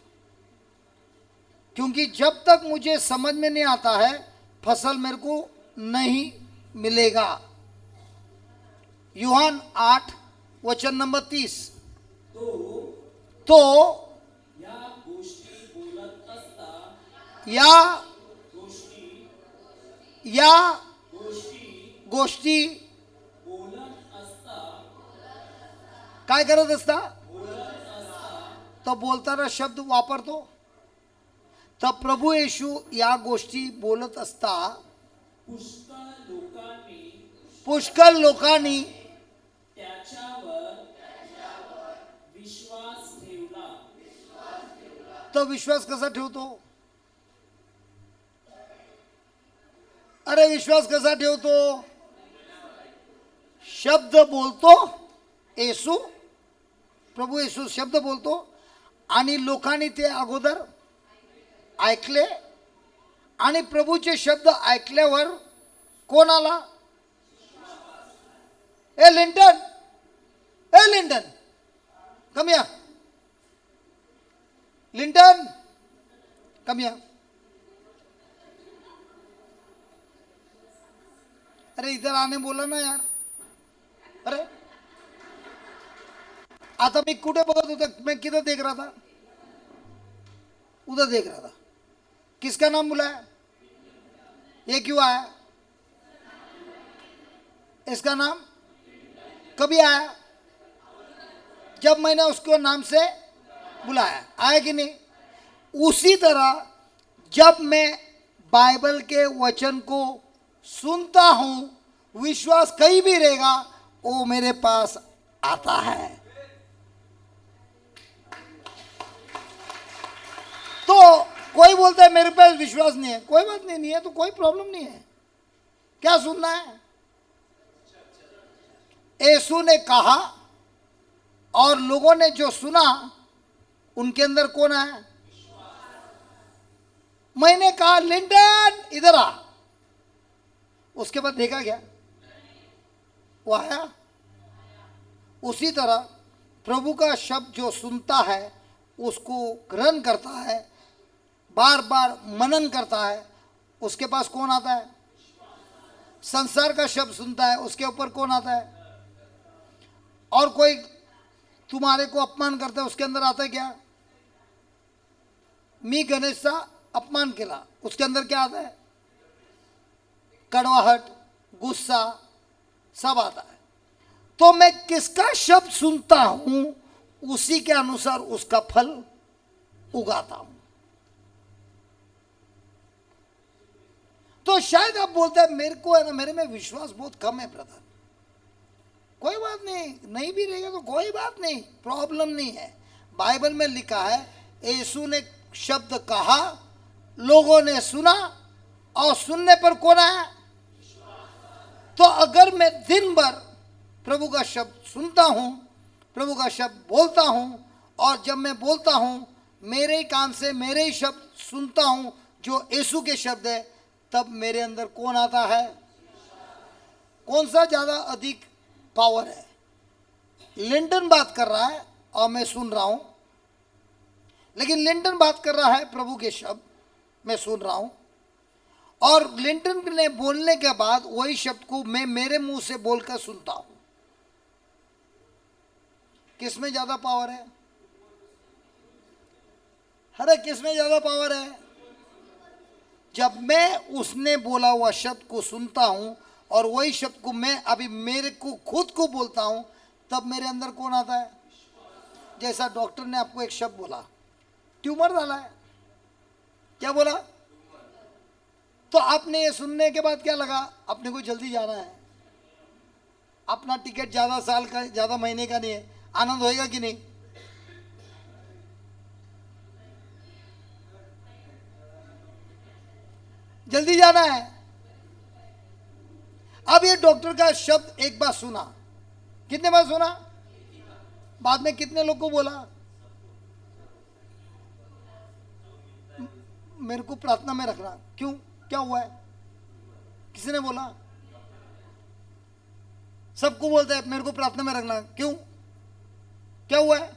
क्योंकि जब तक मुझे समझ में नहीं आता है फसल मेरे को नहीं मिलेगा. यूहन 8 वचन नंबर 30. तो या गोष्टी बोलत असता या गोष्टी या गोष्टी गोष्टी बोलत असता काय करत असता? बोलत असता तो बोलताना शब्द वापरतो. तर प्रभू येशू या गोष्टी बोलत असता पुष्कळ लोकांनी त्याच्यावर विश्वास ठेवला. तो विश्वास कसा ठेवतो? अरे विश्वास कसा ठेवतो? शब्द बोलतो येशू, प्रभू येशू शब्द बोलतो आणि लोकांनी ते अगोदर ऐकले आणि प्रभूचे शब्द ऐकल्यावर कोण आला? ए लिंटन, ए लिंटन, कम या. लिंटन कम या. अरे इधर आने बोला ना यार. अरे आता मी कुठे बघत होता? मैं किधर देख रहा था? उधर देख रहा था. किसका नाम बुलाया? ये क्यों आया? इसका नाम कभी आया? जब मैंने उसको नाम से बुलाया. आया कि नहीं? उसी तरह जब मैं बाइबल के वचन को सुनता हूं, विश्वास कहीं भी रहेगा वो मेरे पास आता है. तो कोई बोलता है मेरे पास विश्वास नहीं है, कोई बात नहीं, नहीं है तो कोई प्रॉब्लम नहीं है. क्या सुनना है? यीशु ने कहा और लोगों ने जो सुना उनके अंदर कौन है? मैंने कहा लिंटन इधर आ. उसके बाद देखा क्या? वो आया. उसी तरह प्रभु का शब्द जो सुनता है उसको ग्रहण करता है, बार बार मनन करता है, उसके पास कौन आता है? संसार का शब्द सुनता है, उसके ऊपर कौन आता है? और कोई तुम्हारे को अपमान करता है, उसके अंदर आता है क्या? मी गणेशचा अपमान केला, उसके अंदर क्या आता है? कड़वाहट, गुस्सा सब आता है. तो मैं किसका शब्द सुनता हूं उसी के अनुसार उसका फल उगाता हूं. तो शायद आप बोलते हैं मेरे को है ना, मेरे में विश्वास बहुत कम है ब्रदर. कोई बात नहीं, नहीं भी रहेगा तो कोई बात नहीं, प्रॉब्लम नहीं है. बाइबल में लिखा है यीशु ने शब्द कहा, लोगों ने सुना और सुनने पर कौन आया? तो अगर मैं दिन भर प्रभु का शब्द सुनता हूं, प्रभु का शब्द बोलता हूं, और जब मैं बोलता हूं मेरे ही कान से मेरे ही शब्द सुनता हूं जो यीशु के शब्द है, तब मेरे अंदर कौन आता है? कौन सा ज्यादा अधिक पावर है? लिंटन बात कर रहा है और मैं सुन रहा हूं, लेकिन लिंटन बात कर रहा है प्रभु के शब्द, मैं सुन रहा हूं, और लिंटन ने बोलने के बाद वही शब्द को मैं मेरे मुंह से बोलकर सुनता हूं. किसमें ज्यादा पावर है? अरे किसमें ज्यादा पावर है? जब मैं उसने बोला हुआ शब्द को सुनता हूं और वही शब्द को मैं अभी मेरे को खुद को बोलता हूं, तब मेरे अंदर कौन आता है? जैसा डॉक्टर ने आपको एक शब्द बोला, ट्यूमर डाला है, क्या बोला? तो आपने ये सुनने के बाद क्या लगा? अपने को जल्दी जाना है, अपना टिकट ज्यादा साल का, ज्यादा महीने का नहीं है, आनंद होएगा कि नहीं? जल्दी जाना है। अब ये डॉक्टर का शब्द एक बार सुना, कितने बार सुना? बाद में कितने लोग को बोला? मेरे को प्रार्थना में रखना। क्यों? क्या हुआ है? किसी ने बोला? सबको बोलता है मेरे को प्रार्थना में रखना। क्यों? क्या हुआ है?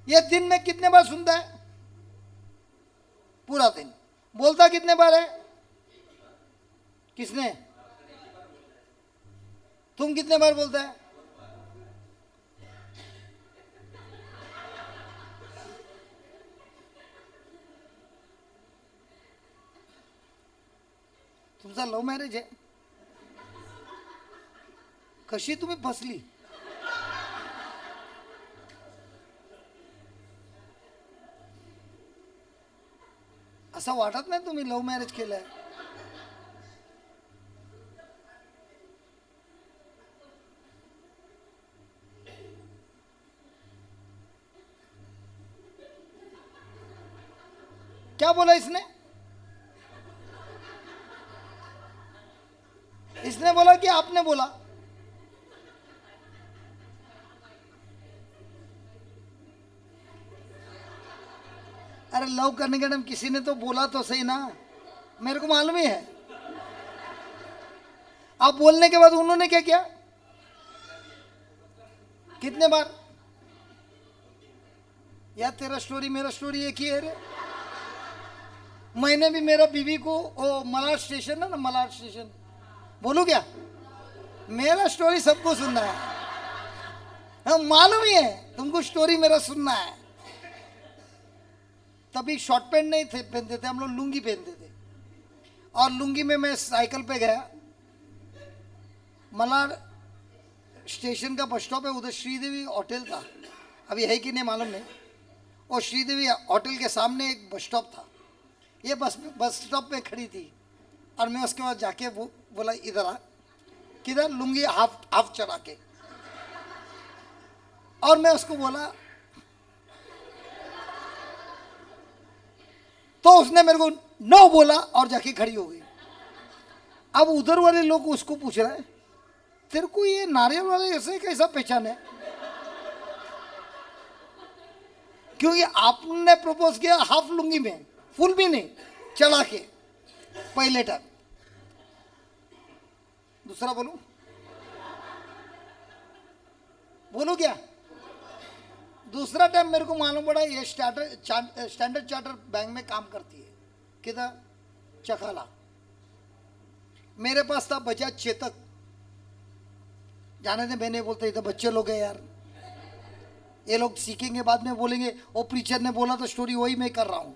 ये दिन में कितने बार सुनता है? पूरा दिन बोलता कितने बार है? किसने? तुम कितने बार बोलता है? तुमचा लव्ह मॅरेज आहे? कशी तुम्ही फसली? असं वाटत नाही तुम्ही लव्ह मॅरेज केलंय. क्या बोला इसने? इसने बोला कि आपने बोला? अरे लव करने के टाइम किसी ने तो बोला तो सही ना, मेरे को मालूम ही है. आप बोलने के बाद उन्होंने क्या किया? कितने बार? यार तेरा स्टोरी मेरा स्टोरी एक ही है रे. मैंने भी मेरा बीवी को ओ मलाड स्टेशन है ना, मलाड स्टेशन बोलू क्या? मेरा स्टोरी सबको सुनना है. हाँ मालूम ही है तुमको स्टोरी मेरा सुनना है. तभी शॉर्ट पैंट नहीं थे पहनते थे हम लोग, लुंगी पहनते थे. और लुंगी में मैं साइकिल पे गया. मलाड स्टेशन का बस स्टॉप है, उधर श्रीदेवी होटल था, अभी है कि नहीं मालूम नहीं. और श्रीदेवी होटल के सामने एक बस स्टॉप था. ये बस स्टॉप पे खड़ी थी और मैं उसके बाद जाके बोला इधर आ. किधर? लुंगी हाफ चढ़ा के. और मैं उसको बोला तो उसने मेरे को नो बोला और जाके खड़ी हो गई. अब उधर वाले लोग उसको पूछ रहे हैं तेरे को ये नारियल वाले ऐसे कैसा पहचान है? क्योंकि आपने प्रपोज किया हाफ लुंगी में, फुल भी नहीं, चला के पहले टाइम. दूसरा बोलू क्या? दूसरा टाइम मेरे को मालूम पड़ा ये स्टैंडर्ड चार्टर बैंक में काम करती है. किधर? चकाला. मेरे पास था बजाज चेतक. जाने दे, मैंने बोलता इधर बच्चे लोग हैं यार, ये लोग सीखेंगे बाद में बोलेंगे वो प्रीचर ने बोला तो स्टोरी वही मैं कर रहा हूं.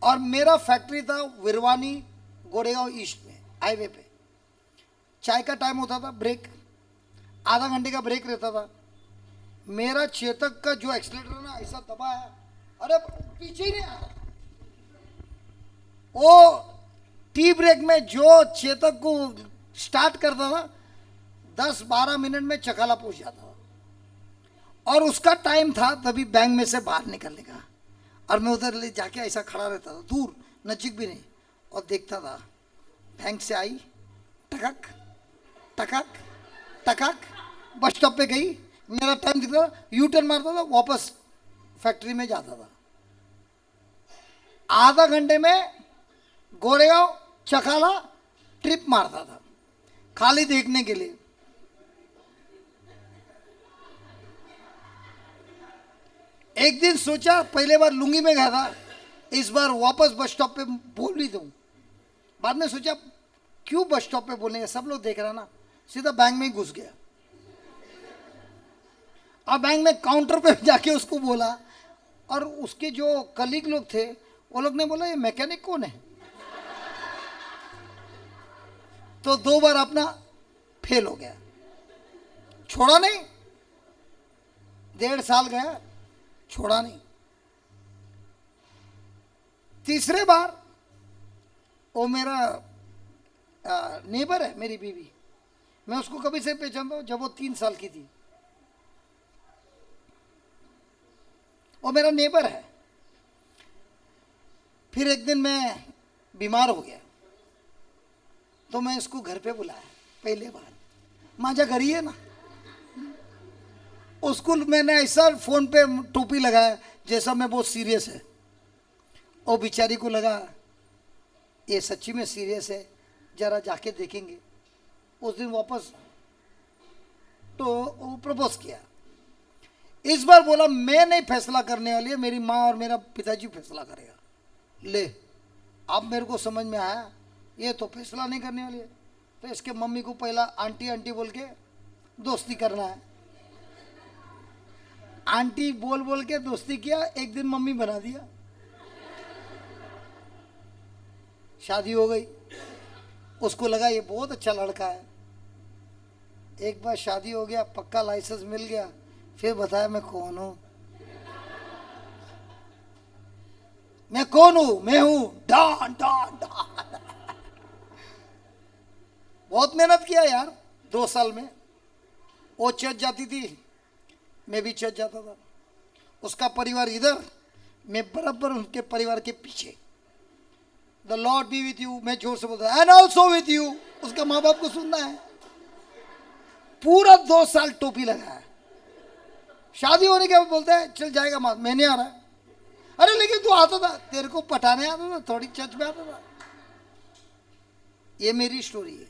और मेरा फैक्ट्री था विरवानी गोरेगांव ईस्ट में, हाईवे पे. चाय का टाइम होता था, ब्रेक आधा घंटे का ब्रेक रहता था. मेरा चेतक का जो एक्सीलरेटर ना ऐसा दबाया, अरे पीछे ही नहीं आ रहा. वो टी ब्रेक में जो चेतक को स्टार्ट करता था 10-12 मिनट में चकाला पहुंच जाता था. और उसका टाइम था तभी बैंक में से बाहर निकलने का. और मैं उधर ले जाके ऐसा खड़ा रहता था, दूर, नजीक भी नहीं, और देखता था. बैंक से आई, टकक टकक टकक, बस स्टॉप पे गई, मेरा टाइम दिखता था, यू टर्न मारता था, वापस फैक्ट्री में जाता था. आधा घंटे में गोरेगांव चकाला ट्रिप मारता था खाली देखने के लिए. एक दिन सोचा पहले बार लुंगी में गया था, इस बार वापस बस स्टॉप पे बोल भी दूं. बाद में सोचा क्यों बस स्टॉप पे बोलेंगे, सब लोग देख रहा ना. सीधा बैंक में घुस गया और बैंक में काउंटर पे जाके उसको बोला. और उसके जो कलीग लोग थे वो लोग ने बोला ये मैकेनिक कौन है? तो 2 बार अपना फेल हो गया. छोड़ा नहीं, 1.5 साल गया, छोड़ा नहीं. तीसरे बार वो मेरा नेबर है, मेरी बीवी, मैं उसको कभी से पहचानता हूँ जब वो 3 साल की थी। वो मेरा नेबर है। फिर एक दिन मैं बीमार हो गया तो मैं इसको घर पे बुलाया पहले बार। माझा घरी है ना, उसको मैंने ऐसा फोन पे टोपी लगाया जैसा मैं बहुत सीरियस है। और बेचारी को लगा ये सच्ची में सीरियस है, जरा जाके देखेंगे। उस दिन वापस तो वो प्रपोज किया। इस बार बोला मैं नहीं फैसला करने वाली है, मेरी माँ और मेरा पिताजी फैसला करेगा। ले, अब मेरे को समझ में आया ये तो फैसला नहीं करने वाली है, तो इसके मम्मी को पहला आंटी आंटी बोल के दोस्ती करना है। आंटी बोल बोल के दोस्ती किया, एक दिन मम्मी बना दिया। शादी हो गई, उसको लगा ये बहुत अच्छा लड़का है। एक बार शादी हो गया, पक्का लाइसेंस मिल गया, फिर बताया मैं कौन हूं। मैं कौन हूं? मैं हूं डॉन डॉन डॉन। बहुत मेहनत किया यार 2 साल में। वो चढ़ जाती थी, मैं भी चढ़ जाता था। उसका परिवार इधर, मैं बराबर उनके परिवार के पीछे। The Lord B with you, मैं जोर से बोलता एंड ऑल्सो विथ यू। उसका माँ बाप को सुनना है। पूरा 2 साल टोपी लगाया। शादी होने के बाद बोलता है चल जाएगा माँ, मैं नहीं आ रहा। अरे लेकिन तू आता था, तेरे को पटाने आता था, थोड़ी चर्च में आता था। ये मेरी स्टोरी है।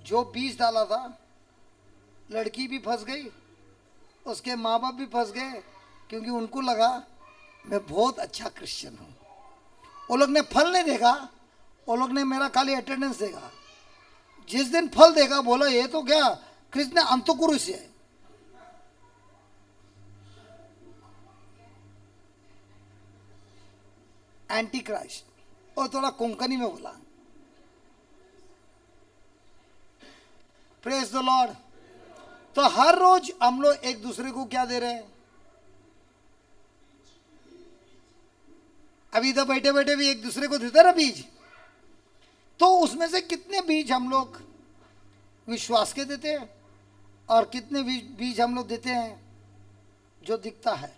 जो बीज डाला था, लड़की भी फंस गई, उसके माँ बाप भी फंस गए, क्योंकि उनको लगा मैं बहुत अच्छा क्रिश्चियन हूँ। वो लोग ने फल नहीं देखा, वो लोग ने मेरा खाली अटेंडेंस देखा। जिस दिन फल देखा बोला ये तो क्या कृष्ण अंतकुरुष है। Anti Christ. और थोड़ा कोंकणी में बोला। Praise the Lord. तो हर रोज हम लोग एक दूसरे को क्या दे रहे हैं? अभी तो बैठे बैठे भी एक दूसरे को देते ना बीज। तो उसमें से कितने बीज हम लोग विश्वास के देते हैं और कितने बीज हम लोग देते हैं जो दिखता है।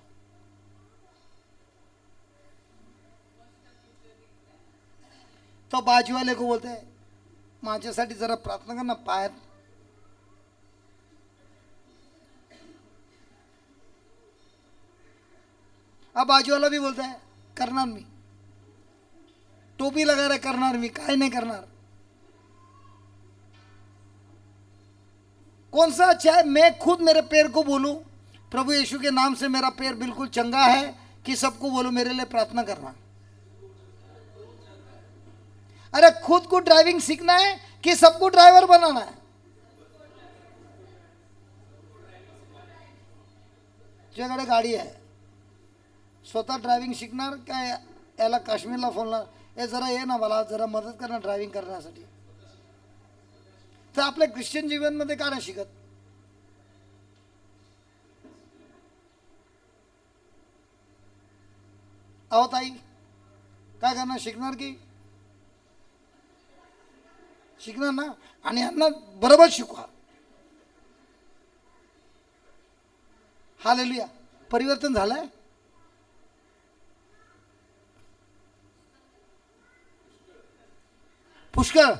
तो बाजू वाले को बोलते हैं माझ्यासाठी जरा प्रार्थना करना, पायात अब बाजू वाला भी बोलता है करणार मी, टोपी लगा रहे करणार मी, काय नहीं करणार। कौन सा अच्छा है? मैं खुद मेरे पैर को बोलूं प्रभु यीशु के नाम से मेरा पैर बिल्कुल चंगा है, कि सबको बोलूं मेरे लिए प्रार्थना करना। अरे खुद को ड्राइविंग सीखना है कि सबको ड्राइवर बनाना है? तुझ्याकडे गाडी आहे, स्वतः ड्रायव्हिंग शिकणार काय? याला काश्मीरला फोन लाव, हे जरा ये ना, मला जरा मदत कर ना ड्रायव्हिंग करण्यासाठी। तर आपल्या ख्रिश्चन जीवनमध्ये का नाही शिकत? अहो ताई काय करणार? शिकणार की शिकणार ना, आणि यांना बरोबर शिकवा। हालेलुया। परिवर्तन झालंय। पुष्कर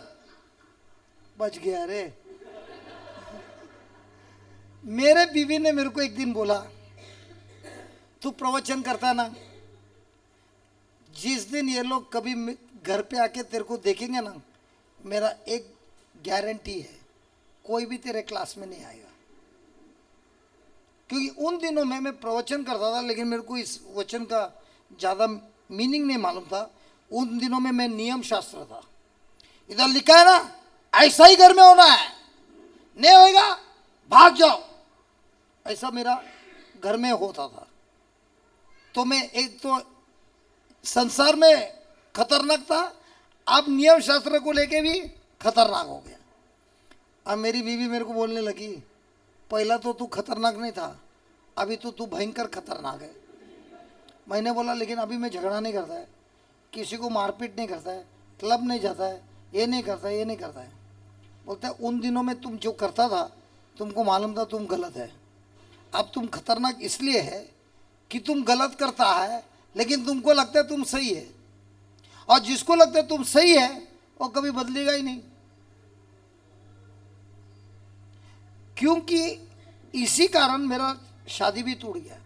बच गया रे। मेरे बीवी ने मेरे को एक दिन बोला तू प्रवचन करता ना, जिस दिन ये लोग कभी घर पे आके तेरे को देखेंगे ना, मेरा एक गारंटी है कोई भी तेरे क्लास में नहीं आएगा। क्योंकि उन दिनों में मैं प्रवचन करता था, लेकिन मेरे को इस वचन का ज़्यादा मीनिंग नहीं मालूम था। उन दिनों में मैं नियम शास्त्र था। इधर लिखा है ना ऐसा ही घर में होना है, नहीं होएगा भाग जाओ, ऐसा मेरा घर में होता था। तो मैं एक तो संसार में खतरनाक था, अब नियम शास्त्र को लेके भी खतरनाक हो गया। अब मेरी बीवी मेरे को बोलने लगी पहला तो तू खतरनाक नहीं था, अभी तो तू भयंकर खतरनाक है। मैंने बोला लेकिन अभी मैं झगड़ा नहीं करता है, किसी को मारपीट नहीं करता है, क्लब नहीं जाता है, ये नहीं करता है, ये नहीं करता है। बोलता है उन दिनों में तुम जो करता था तुमको मालूम था तुम गलत है। अब तुम खतरनाक इसलिए है कि तुम गलत करता है लेकिन तुमको लगता है तुम सही है, और जिसको लगता है तुम सही है वो कभी बदलेगा ही नहीं, क्योंकि इसी कारण मेरा शादी भी टूट गया।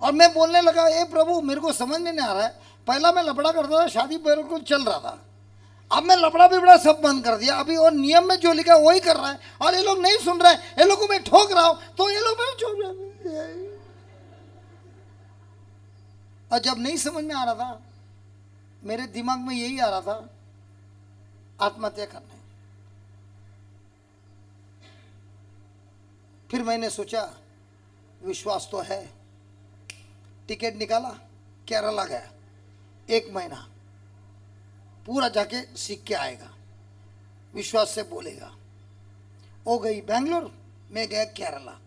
और मैं बोलने लगा ए प्रभु मेरे को समझ में नहीं आ रहा है, पहला मैं लफड़ा करता था, शादी बिल्कुल चल रहा था, अब मैं लफड़ा बिबड़ा सब बंद कर दिया, अभी और नियम में जो लिखा है वही कर रहा है, और ये लोग नहीं सुन रहे हैं, ये लोग को मैं ठोक रहा हूं तो ये लोग मेरे छोड़ रहे हैं। और जब नहीं समझ में आ रहा था, मेरे दिमाग में यही आ रहा था आत्महत्या करने। फिर मैंने सोचा विश्वास तो है, टिकट निकाला, केरला गया, 1 महीना पूरा जाके सीख के आएगा, विश्वास से बोलेगा। वो गई बेंगलोर, मैं गया केरला,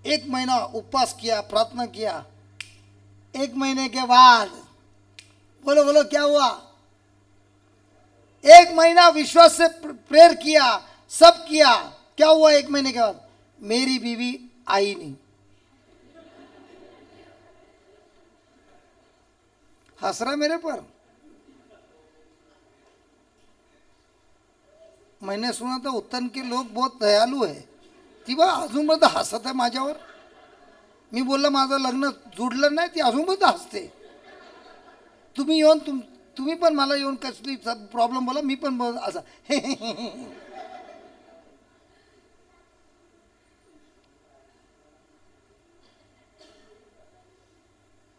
1 महीना उपवास किया, प्रार्थना किया। 1 महीने के बाद बोलो बोलो क्या हुआ? 1 महीना विश्वास से प्रेयर किया, सब किया, क्या हुआ? 1 महीने के बाद मेरी बीवी आई नहीं। हंस रहा मेरे पर। मैंने सुना था उत्तन के लोक बहुत दयालू आहे, ती बा अजून पण हसत आहे माझ्यावर। मी बोलला माझं लग्न जुडलं नाही, ती अजून पण हसते। तुम्ही येऊन तुम्ही पण मला येऊन कसली प्रॉब्लेम बोला, मी पण असा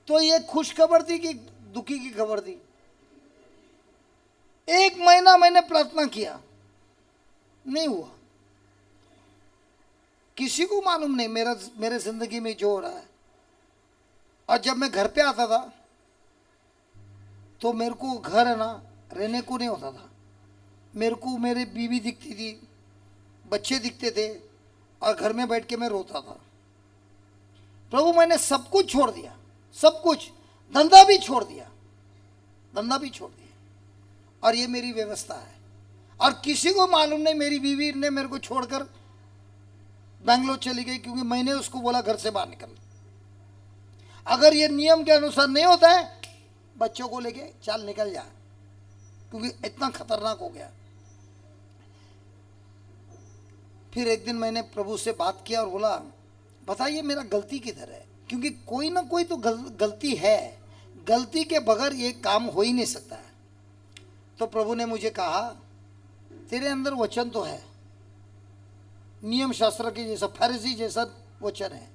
तो ये खुश खबर थी कि दुखी की खबर थी? 1 महीना मैंने प्रार्थना किया, नहीं हुआ। किसी को मालूम नहीं मेरे जिंदगी में जो हो रहा है। और जब मैं घर पे आता था तो मेरे को घर है ना रहने को नहीं होता था, मेरे को मेरी बीवी दिखती थी, बच्चे दिखते थे, और घर में बैठ के मैं रोता था। प्रभु मैंने सब कुछ छोड़ दिया, सब कुछ, धंधा भी छोड़ दिया, धंधा भी छोड़ दिया, और ये मेरी व्यवस्था है। और किसी को मालूम नहीं मेरी बीवी ने मेरे को छोड़कर बेंगलोर चली गई, क्योंकि मैंने उसको बोला घर से बाहर निकल। अगर ये नियम के अनुसार नहीं होता है, बच्चों को लेके चल निकल जा, क्योंकि इतना खतरनाक हो गया। फिर एक दिन मैंने प्रभु से बात किया और बोला बताइए मेरा गलती किधर है, क्योंकि कोई ना कोई तो गलती है, गलती के बगैर ये काम हो ही नहीं सकता है। तो प्रभु ने मुझे कहा तेरे अंदर वचन तो है, नियम शास्त्र के जैसा, फरीसी जैसा वचन है,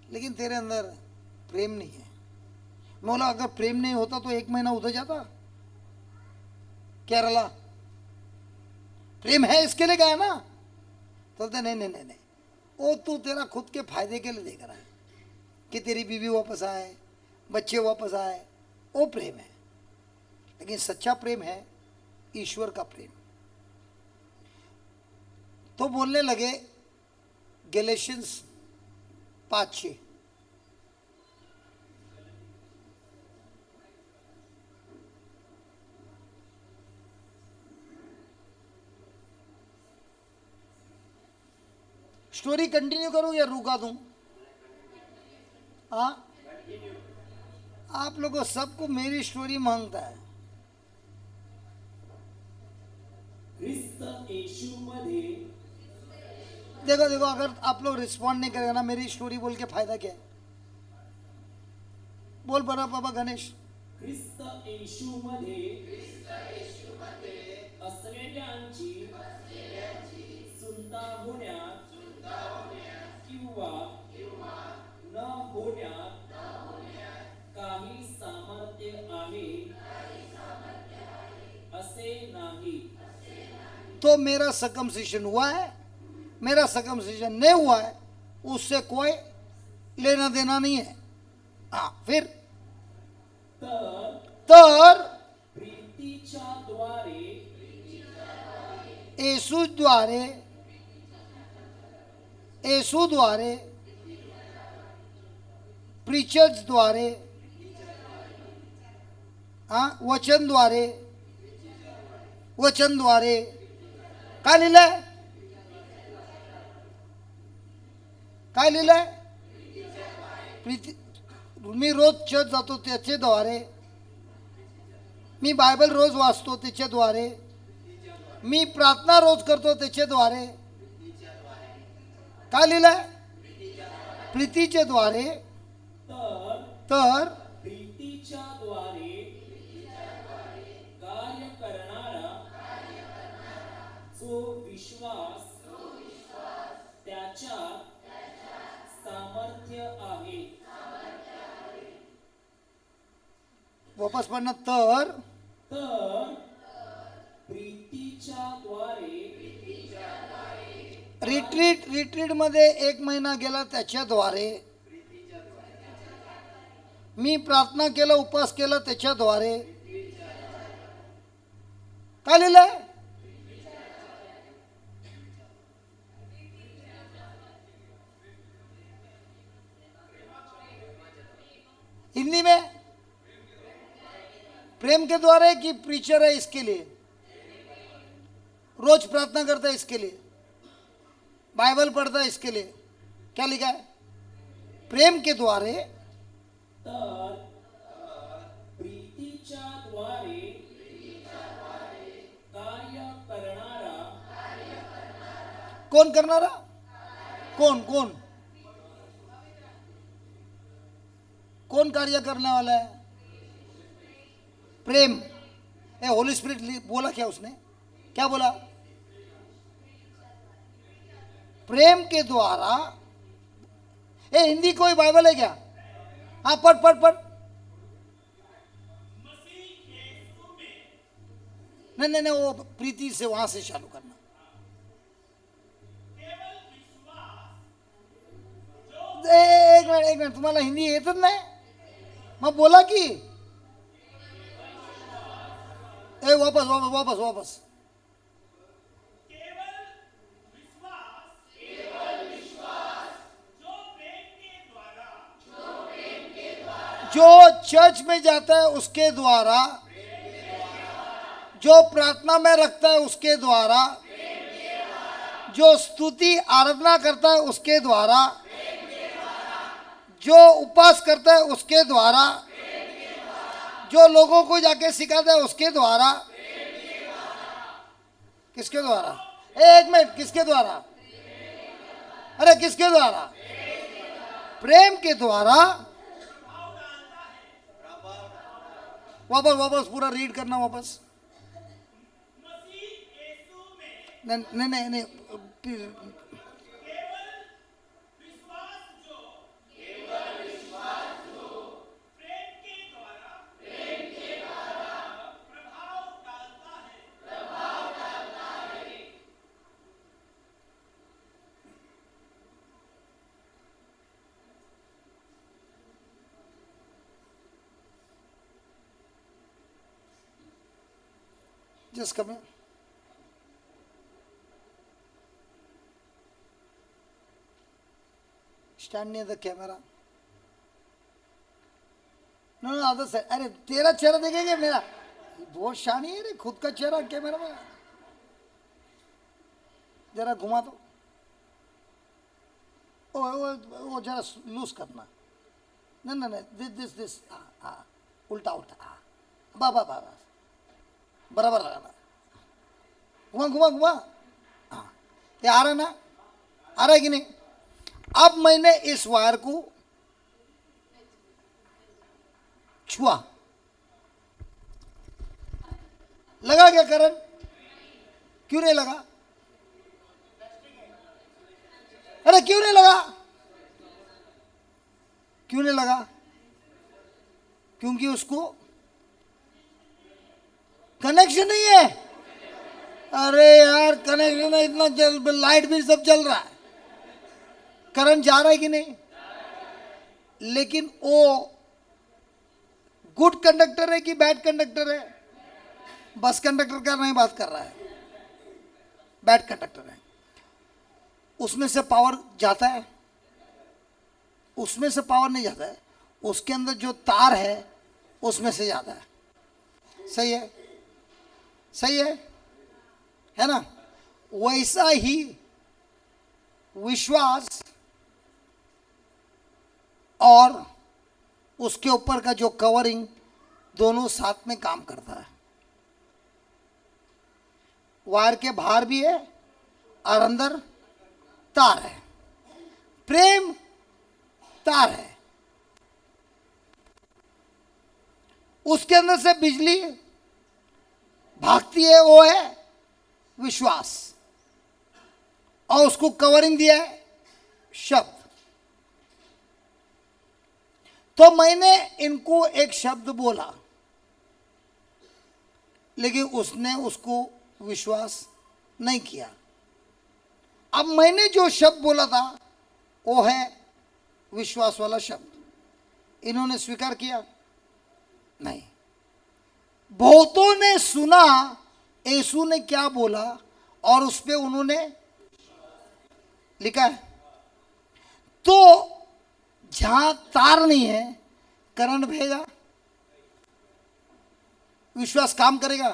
लेकिन तेरे अंदर प्रेम नहीं है। मैं बोला अगर प्रेम नहीं होता तो 1 महीना उधर जाता केरला, प्रेम है इसके लिए गया ना। तो बोलते नहीं नहीं नहीं नहीं, वो तू तेरा खुद के फायदे के लिए देख रहा है कि तेरी बीवी वापस आए, बच्चे वापस आए, वो प्रेम है। लेकिन सच्चा प्रेम है ईश्वर का प्रेम। तो बोलने लगे गैलेशियंस 5:6, स्टोरी कंटिन्यू करूं या रुका दूं? हाँ, आप लोगों सबको मेरी स्टोरी मांगता है। ख्रिस्त येशू मध्ये देखो देखो, अगर आप लोग रिस्पॉन्ड नहीं करेगा ना, मेरी स्टोरी बोल के फायदा क्या है? बोल बड़ा बाबा गणेश। ख्रिस्त येशू मध्ये असलेल्यांची सुनता होण्यात किंवा न होण्यात काही सामर्थ्य आहे असे नाही। तो मेरा सर्कमसिशन हुआ है, मेरा सर्कमसिशन नहीं हुआ है, उससे कोई लेना देना नहीं है। हाँ, फिर तर प्रीतीच्या द्वारे येशू द्वारे येशू द्वारे, प्रीचर्स द्वारे, वचन द्वारे, वचन द्वारे. काय लिहिलंय? काय लिहिलंय? प्रीती. मी रोज चर्च जातो त्याच्याद्वारे, मी बायबल रोज वाचतो त्याच्याद्वारे, मी प्रार्थना रोज करतो त्याच्याद्वारे. काय लिहिलंय? प्रीतीच्या द्वारे. तर प्रीतीच्या द्वारे कार्य करणारा जो विश्वास त्याच्यात सामर्थ्य आहे. वापस पढ़ना. तर प्रीतीच्या द्वारे रिट्रीट मध्ये 1 महिना गेला त्याच्याद्वारे, मी प्रार्थना केलं, उपवास केला त्याच्याद्वारे. काय लिहिलंय? हिंदी में प्रेम के द्वारे कि प्रीचर है इसके लिए, रोज प्रार्थना करता है इसके लिए, बाइबल पढ़ता है इसके लिए. क्या लिखा है? प्रेम के द्वारे. तर प्रीतीच्या द्वारे कार्य करणारा. कौन करणारा? कौन कौन कौन कार्य करने वाला है? प्रेम. होली स्पिरिट बोला क्या उसने? क्या बोला? प्रेम के द्वारा. हिंदी कोई बाइबल है क्या? हाँ, पढ़ पढ़ पढ़. नहीं नहीं नहीं, वो प्रीति से वहां से चालू करना. एक मिनिट, तुम्हाला हिंदी येतच नाही? मग बोला की. वापस वापस वापस वापस. जो चर्च में जाता है उसके द्वारा, जो प्रार्थना में रखता है उसके द्वारा, जो स्तुति आराधना करता है उसके द्वारा, जो उपवास करता है उसके द्वारा, जो लोगों को जाके सिखाता है उसके द्वारा. किसके द्वारा? 1 मिनट, किसके द्वारा? अरे किसके द्वारा? प्रेम के द्वारा. वापस वापस पूरा रीड करना वापस. नहीं नहीं नहीं, just come here. Stand near the camera. No, no, other side. अरे तेरा चेहरा देखेंगे मेरा? बहुत शानी है रे, खुद का चेहरा कैमरा में. जरा घुमा दो. वो जरा लूज करना. नहीं नहीं नहीं, दिस उल्टा उल्टा. बा बराबर लगाना. घुमा घुमा घुमा. ये आ रहा ना? आ रहा है कि नहीं? अब मैंने इस वायर को छुआ, लगा क्या करंट? क्यों नहीं लगा? अरे क्यों नहीं लगा? क्यों नहीं लगा? क्योंकि उसको कनेक्शन नहीं है. अरे यार कनेक्शन है, इतना लाइट भी सब जल रहा है, करंट जा रहा है कि नहीं? लेकिन वो गुड कंडक्टर है कि बैड कंडक्टर है? बस कंडक्टर का नहीं बात कर रहा है, बैड कंडक्टर है. उसमें से पावर जाता है? उसमें से पावर नहीं जाता है, उसके अंदर जो तार है उसमें से जाता है। सही है? सही है ना? वैसा ही विश्वास और उसके ऊपर का जो कवरिंग, दोनों साथ में काम करता है। वायर के बाहर भी है और अंदर तार है। प्रेम तार है, उसके अंदर से बिजली भागती है, वो है विश्वास, और उसको कवरिंग दिया है शब्द। तो मैंने इनको एक शब्द बोला, लेकिन उसने उसको विश्वास नहीं किया। अब मैंने जो शब्द बोला था वो है विश्वास वाला शब्द। इन्होंने स्वीकार किया नहीं। बहुतों ने सुना यीशु ने क्या बोला और उस पे उन्होंने लिखा है। तो जहां तार नहीं है, करंट बहेगा? विश्वास काम करेगा?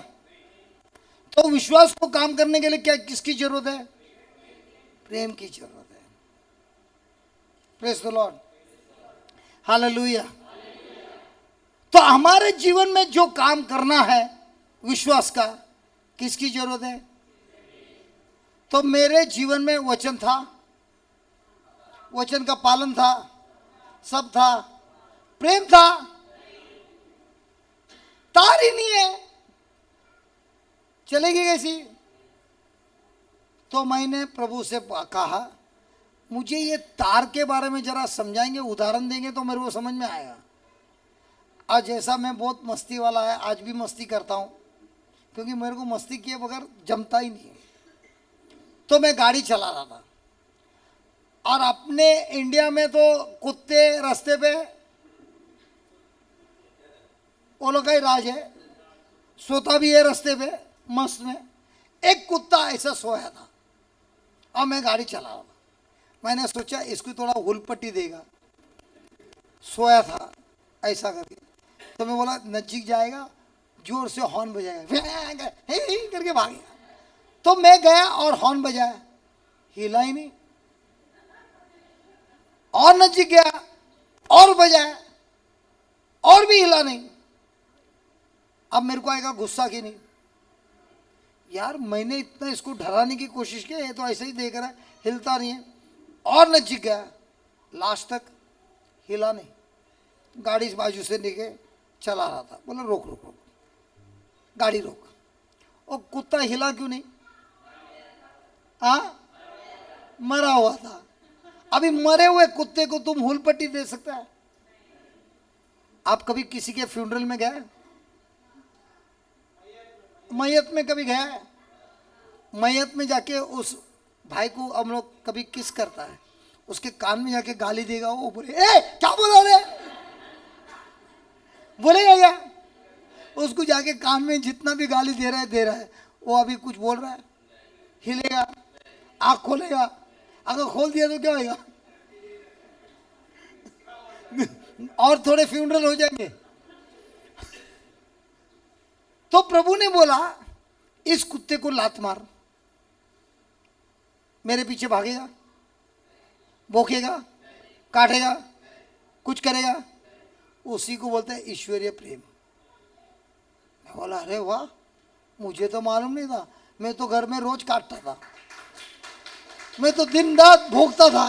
तो विश्वास को काम करने के लिए क्या, किसकी जरूरत है? प्रेम की जरूरत है। Praise the Lord, hallelujah. तो हमारे जीवन में जो काम करना है विश्वास का, किसकी जरूरत है? तो मेरे जीवन में वचन था, वचन का पालन था, सब था, प्रेम था, तार ही नहीं है, चलेगी कैसी? तो मैंने प्रभु से कहा, मुझे ये तार के बारे में जरा समझाएंगे, उदाहरण देंगे तो मेरे को समझ में आएगा। आज जैसा मैं बहुत मस्ती वाला है, आज भी मस्ती करता हूँ, क्योंकि मेरे को मस्ती किए बगैर जमता ही नहीं है। तो मैं गाड़ी चला रहा था, और अपने इंडिया में तो कुत्ते रास्ते पे वो लोग का ही राज है, सोता भी है रास्ते पे मस्त में। एक कुत्ता ऐसा सोया था और मैं गाड़ी चला रहा था। मैंने सोचा इसको थोड़ा हुलपट्टी देगा, सोया था ऐसा करके। तो मैं बोला नजदीक जाएगा, जोर से हॉर्न बजाएगा, करके भागेगा। तो मैं गया और हॉर्न बजाया, हिला ही नहीं। और नजदीक गया और बजाया, और भी हिला नहीं। अब मेरे को आएगा गुस्सा कि नहीं, यार मैंने इतना इसको डराने की कोशिश की, ये तो ऐसे ही देख रहा है, हिलता नहीं है। और नजदीक गया, लास्ट तक हिला नहीं। गाड़ी इस बाजू से लेके चला रहा था, बोला रोक रोक रोक, गाड़ी रोक। और कुत्ता हिला क्यों नहीं? मरा हुआ था। अभी मरे हुए कुत्ते को तुम हुलपट्टी दे सकता है? आप कभी किसी के फ्यूनरल में गए? मैयत में कभी गया है? मैयत में जाके उस भाई को हम लोग कभी किस करता है, उसके कान में जाके गाली देगा, वो बोले ए क्या बोला रे, बोलेगा क्या? उसको जाके कान में जितना भी गाली दे रहा है, वो अभी कुछ बोल रहा है, हिलेगा, आँख खोलेगा? अगर खोल दिया तो क्या होगा? और थोड़े फ्यूनरल हो जाएंगे। तो प्रभु ने बोला इस कुत्ते को लात मार, मेरे पीछे भागेगा, भौंकेगा, काटेगा, कुछ करेगा। उसी को बोलते हैं ईश्वरीय प्रेम। मैं बोला अरे वाह, मुझे तो मालूम नहीं था। मैं तो घर में रोज काटता था, मैं तो दिन रात भोगता था।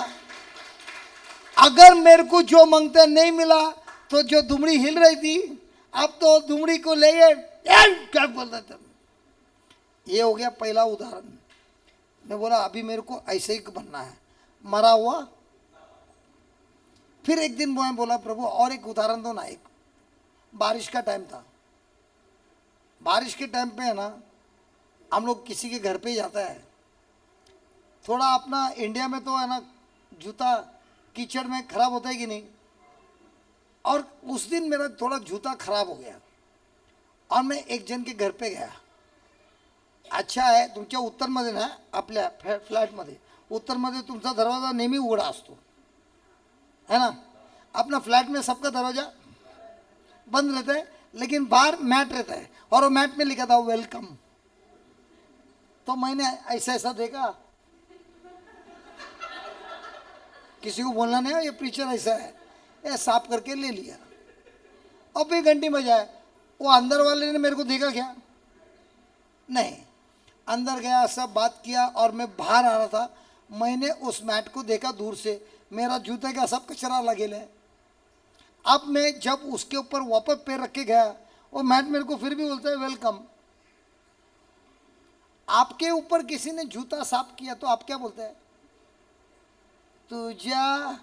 अगर मेरे को जो मांगते नहीं मिला तो जो दुमड़ी हिल रही थी, अब तो दुमड़ी को ले गए, क्या बोलते थे। ये हो गया पहला उदाहरण। मैं बोला अभी मेरे को ऐसे ही बनना है, मरा हुआ। फिर एक दिन मैं बोला प्रभु और एक उदाहरण दो ना। एक बारिश का टाइम था, बारिश के टाइम पे है ना, हम लोग किसी के घर पे ही जाता है। थोड़ा अपना इंडिया में तो है ना, जूता कीचड़ में खराब होता है कि नहीं। और उस दिन मेरा थोड़ा जूता खराब हो गया और मैं एक जन के घर पे गया। अच्छा आहे तुमच्या उत्तरमध्ये ना आपल्या फ्लॅटमध्ये उत्तरमध्ये तुमचा दरवाजा नेहमी उघडा असतो, है ना. अपना फ्लैट में सबका दरवाजा बंद रहता है, लेकिन बाहर मैट रहता है और वो मैट में लिखा था वेलकम. तो मैंने ऐसा ऐसा देखा, किसी को बोलना नहीं है ये प्रीचर ऐसा है, ये साफ करके ले लिया. अब 1 घंटी बजाए, वो अंदर वाले ने मेरे को देखा क्या? नहीं. अंदर गया, सब बात किया और मैं बाहर आ रहा था. मैंने उस मैट को देखा दूर से, मेरा जूते का सब कचरा लगे है. अब मैं जब उसके ऊपर वापस पैर रख के गया, वो मैट मेरे को फिर भी बोलता है वेलकम. आपके ऊपर किसी ने जूता साफ किया तो आप क्या बोलते हैं? तुझा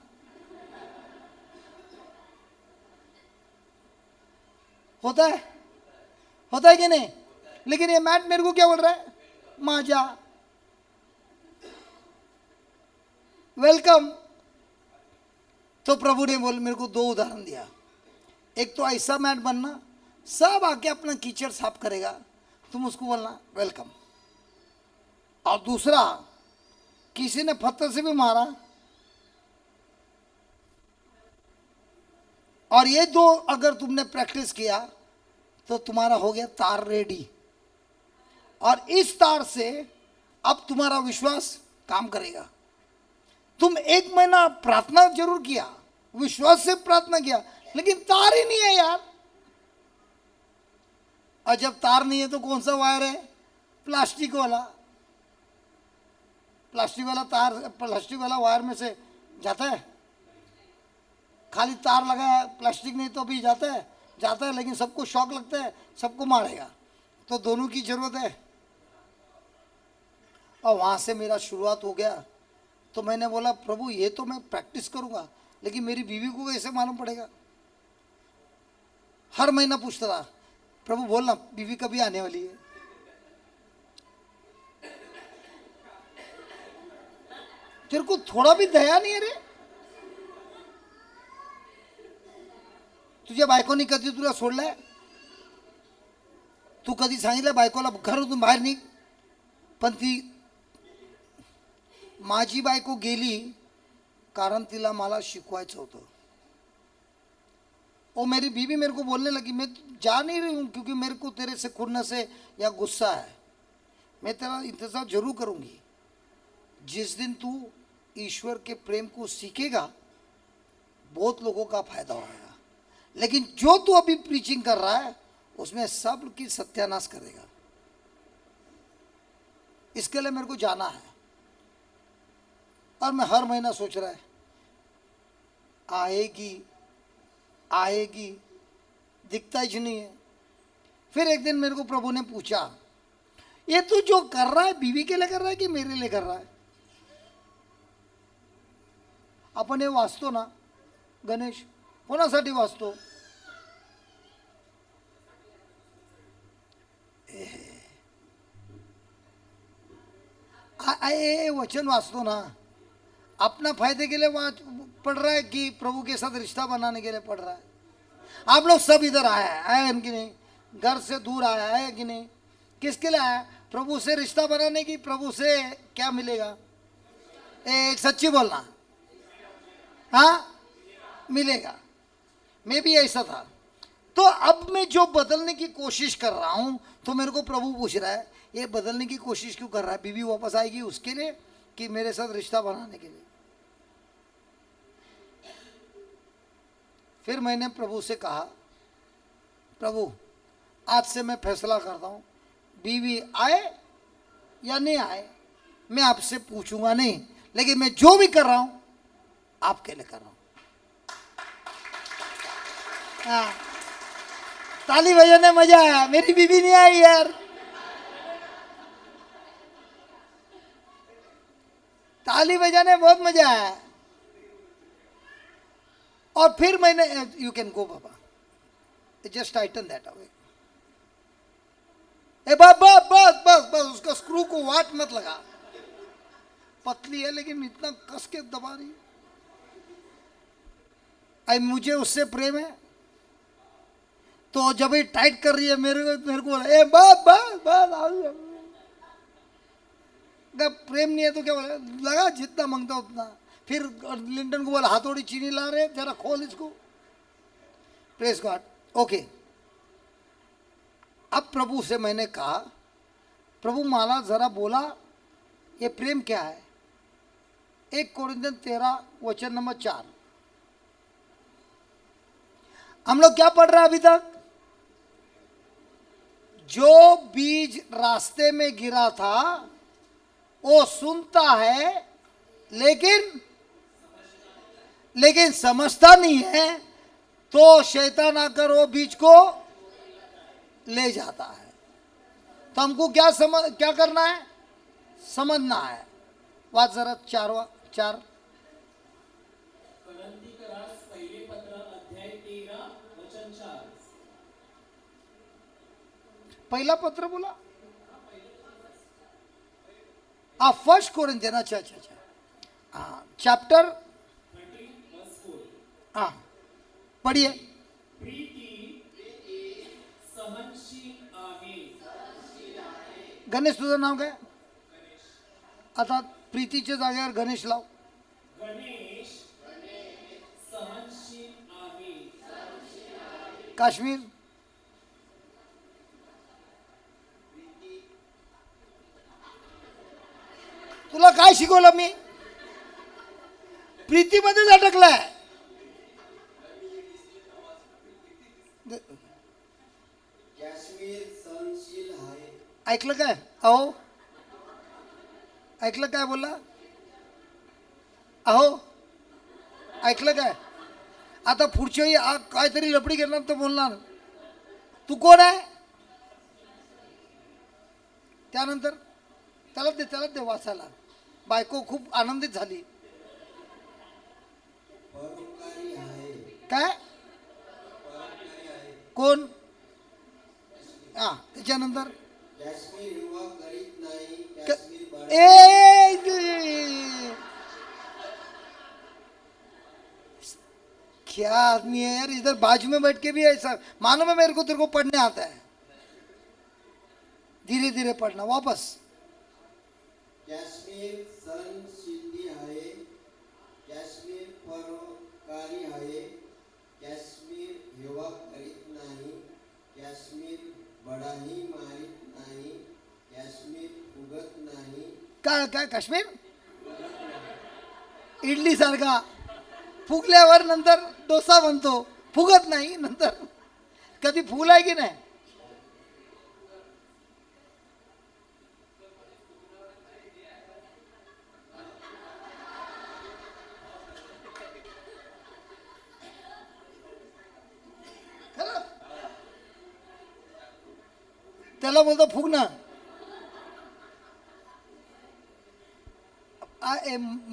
होता है कि नहीं? लेकिन ये मैट मेरे को क्या बोल रहा है? माजा वेलकम. तो प्रभु ने मेरे को 2 उदाहरण दिया. एक तो ऐसा मैट बनना, सब आके अपना कीचड़ साफ करेगा, तुम उसको बोलना वेलकम. और दूसरा, किसी ने पत्थर से भी मारा और ये 2 अगर तुमने प्रैक्टिस किया तो तुम्हारा हो गया तार रेडी. और इस तार से अब तुम्हारा विश्वास काम करेगा. तुम 1 महीना प्रार्थना जरूर किया, विश्वास से प्रार्थना किया, लेकिन तार ही नहीं है यार. और जब तार नहीं है तो कौन सा वायर है? प्लास्टिक वाला तार, प्लास्टिक वाला वायर में से जाता है. खाली तार लगा है, प्लास्टिक नहीं तो भी जाता है, लेकिन सबको शॉक लगता है, सबको मारेगा. तो दोनों की जरूरत है. और वहां से मेरा शुरुआत हो गया. तो मैंने बोला प्रभु ये तो मैं प्रैक्टिस करूंगा, लेकिन मेरी बीवी को कैसे मालूम पड़ेगा? हर महीना पूछता था, प्रभु बोलना बीवी कभी आने वाली है. तेरे को थोड़ा भी दया नहीं है रे? तुझ्या बायकोनी कधी तुला सोडलाय? तू कधी सांगितलं बायकोला घरातून बाहेर निघ? पण ती माझी बायको गेली कारण तिला मला शिकवायचं होतं. और मेरी बीवी मेरे को बोलने लगी, मैं जा नहीं रही हूँ क्योंकि मेरे को तेरे से खुन्नस है या गुस्सा है, मैं तेरा इंतजार जरूर करूँगी. जिस दिन तू ईश्वर के प्रेम को सीखेगा बहुत लोगों का फायदा होगा, लेकिन जो तू अभी प्रीचिंग कर रहा है उसमें सब की सत्यानाश करेगा. इसके लिए मेरे को जाना है. और मैं हर महीना सोच रहा है आएगी, दिखता ही नहीं है. फिर एक दिन मेरे को प्रभु ने पूछा, ये तू जो कर रहा है बीवी के लिए कर रहा है कि मेरे लिए कर रहा है? आपण हे वाचतो ना गणेश, कोणासाठी वाचतो? वचन वाचतो ना, अपना फायदे के लिए पढ़ रहा है कि प्रभु के साथ रिश्ता बनाने के लिए पढ़ रहा है? आप लोग सब इधर आए हैं कि नहीं? घर से दूर आया है कि नहीं? किसके लिए आया? प्रभु से रिश्ता बनाने की. प्रभु से क्या मिलेगा? एक सच्ची बोलना, हाँ मिलेगा. मैं भी ऐसा था. तो अब मैं जो बदलने की कोशिश कर रहा हूं, तो मेरे को प्रभु पूछ रहा है ये बदलने की कोशिश क्यों कर रहा है? बीवी वापस आएगी उसके लिए कि मेरे साथ रिश्ता बनाने के लिए? फिर मैंने प्रभु से कहा, प्रभु आज से मैं फैसला करता हूं, बीवी आए या नहीं आए मैं आपसे पूछूंगा नहीं, लेकिन मैं जो भी कर रहा हूं आपके लिए कर रहा हूं. हाँ, ताली बजाने मजा आया. मेरी बीवी नहीं आई यार, ताली बजाने बहुत मजा आया. और फिर मैंने, you can go Baba, just Titan that away. बस बस बस बस बस, उसका स्क्रू को वाट मत लगा. पतली है लेकिन इतना कस के दबा रही है. मुझे उससे प्रेम है, तो जब ये टाइट कर रही है मेरे को बस बस बस. क्या प्रेम नहीं है तो क्या बोला, लगा जितना मांगता उतना। फिर लिंटन को बोला हाथोड़ी चीनी ला रहे, जरा खोल इसको। Press God. ओके, अब प्रभु से मैंने कहा, प्रभु माला जरा बोला ये प्रेम क्या है। 1 13 वचन नंबर 4। हम लोग क्या पढ़ रहे हैं अभी तक? जो बीज रास्ते में गिरा था वो सुनता है, लेकिन समझता नहीं है, तो शैतान आकर वो बीज को ले जाता है। तो हमको क्या करना है? समझना है। वाच जरा 4 करंथीकरास पहिले पत्र अध्याय 13 वचन 4। पहिला पत्र बोला, 1 कोरिन्थियन, अच्छा अच्छा अच्छा, हाँ चैप्टर, 13 verse 4। हाँ पढ़िए। प्रीती सहनशील आहे, गणेश तुझं नाव काय? आता प्रीतीच्या जागेवर गणेश लाव. गणेश सहनशील आहे, काश्मीर, तुला काय शिकवलं मी? प्रीतीमध्येच अटकलाय. काश्मीर सहनशील आहे. ऐकलं काय? अहो ऐकलं काय बोलला? अहो ऐकलं काय? आता पुढच्या वेळी काहीतरी लपडी घेणार तर बोलणार तू कोण आहे. त्यानंतर त्याला दे वाचायला. बायको खूप आनंदित झाली. परोपकारी आहे. काय परोपकारी आहे. कोण? हा त्याच्यानंतर काश्मीर युवा करीत नाही. क- काश्मीर बाळग क्या आदमी है यार, इधर बाजू में बैठ के भी ऐसा मानो मैं, मेरे को तेरे को पढ़ने आता है. धीरे धीरे पढ़ना वापस. काश्मीर सहनशील आहे. काश्मीर परोपकारी आहे. काश्मीर युवा करीत नाही. काश्मीर बडाही मारित नाही. काश्मीर फुगत नाही. काय काय काश्मीर इडली सारखा फुगल्यावर नंतर डोसा बनतो, फुगत नाही. नंतर कधी फुगलाय की नाही? खरं? त्याला बोलतो फुगणं.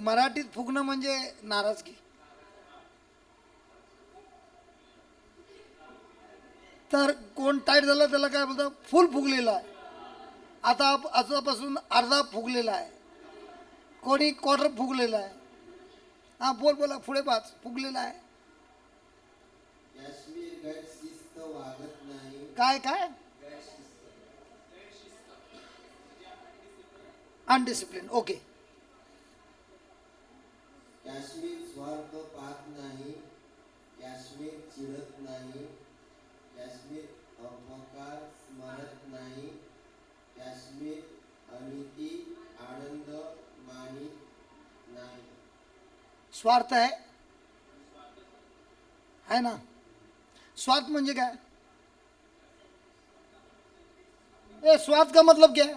मराठीत फुगणं म्हणजे नाराजगी. तर कोण टाईट झालं त्याला काय बोलतात? फुल फुगलेला आहे. आता आतापासून अर्धा फुगलेला आहे, कोणी क्वार्टर फुगलेला आहे. हा बोला पुढे पाच फुगलेला आहे. काश्मीर गैरशिस्त वागत नाही. काय काय अनडिसिप्लिन. ओके. काश्मीर स्वार्थ पाहत नाही. काश्मीर चिडत नाही. काश्मीर अपकार स्मरत नाही. काश्मीर अनिती आनंद मानित नाही. स्वार्थ है ना. स्वार्थ म्हणजे काय? ए स्वार्थ का मतलब क्या है?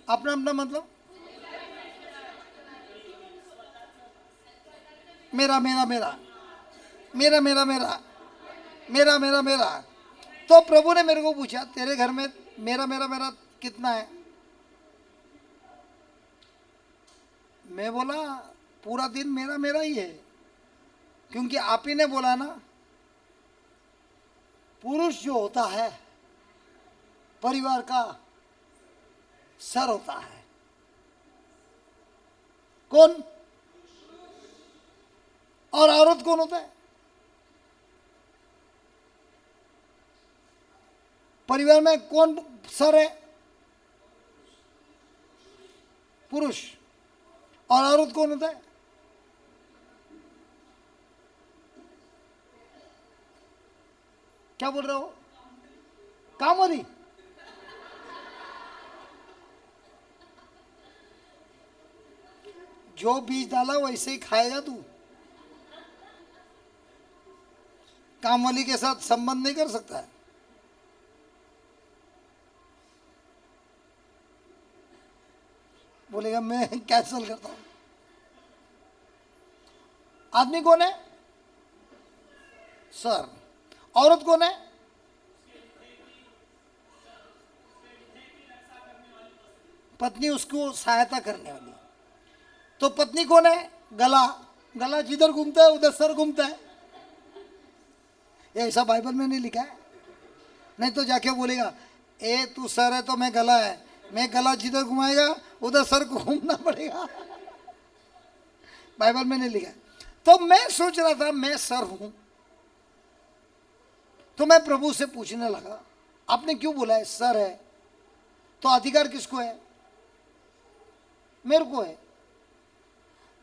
अपना अपना मतलब मेरा मेरा मेरा मेरा मेरा मेरा मेरा मेरा मेरा. तो प्रभु ने मेरे को पूछा तेरे घर में मेरा मेरा मेरा कितना है? मैं बोला पूरा दिन मेरा मेरा ही है, क्योंकि आप ही ने बोला ना पुरुष जो होता है परिवार का सर होता है. कौन? और औरत कौन होता है? परिवार में कौन सर है? पुरुष। और औरत कौन होता है? क्या बोल रहे हो? कामवाली। जो बीज डाला वैसे ही खाएगा तू। कामवाली के साथ संबंध नहीं कर सकता है। बोलेगा मैं कैंसल करता हूं। आदमी कौन है? सर। औरत कौन है? पत्नी, उसको सहायता करने वाली। तो पत्नी कौन है? गला। गला जिधर घूमता है उधर सर घूमता है। ये ऐसा बाइबल में नहीं लिखा है। नहीं तो जाके बोलेगा ए तू सर है तो मैं गला है, मैं गला जिधर घुमाएगा उधर सर को घूमना पड़ेगा। बाइबल में नहीं लिखा है। तो मैं सोच रहा था मैं सर हूं, तो मैं प्रभु से पूछने लगा आपने क्यों बोला है सर है? तो अधिकार किसको है? मेरे को है।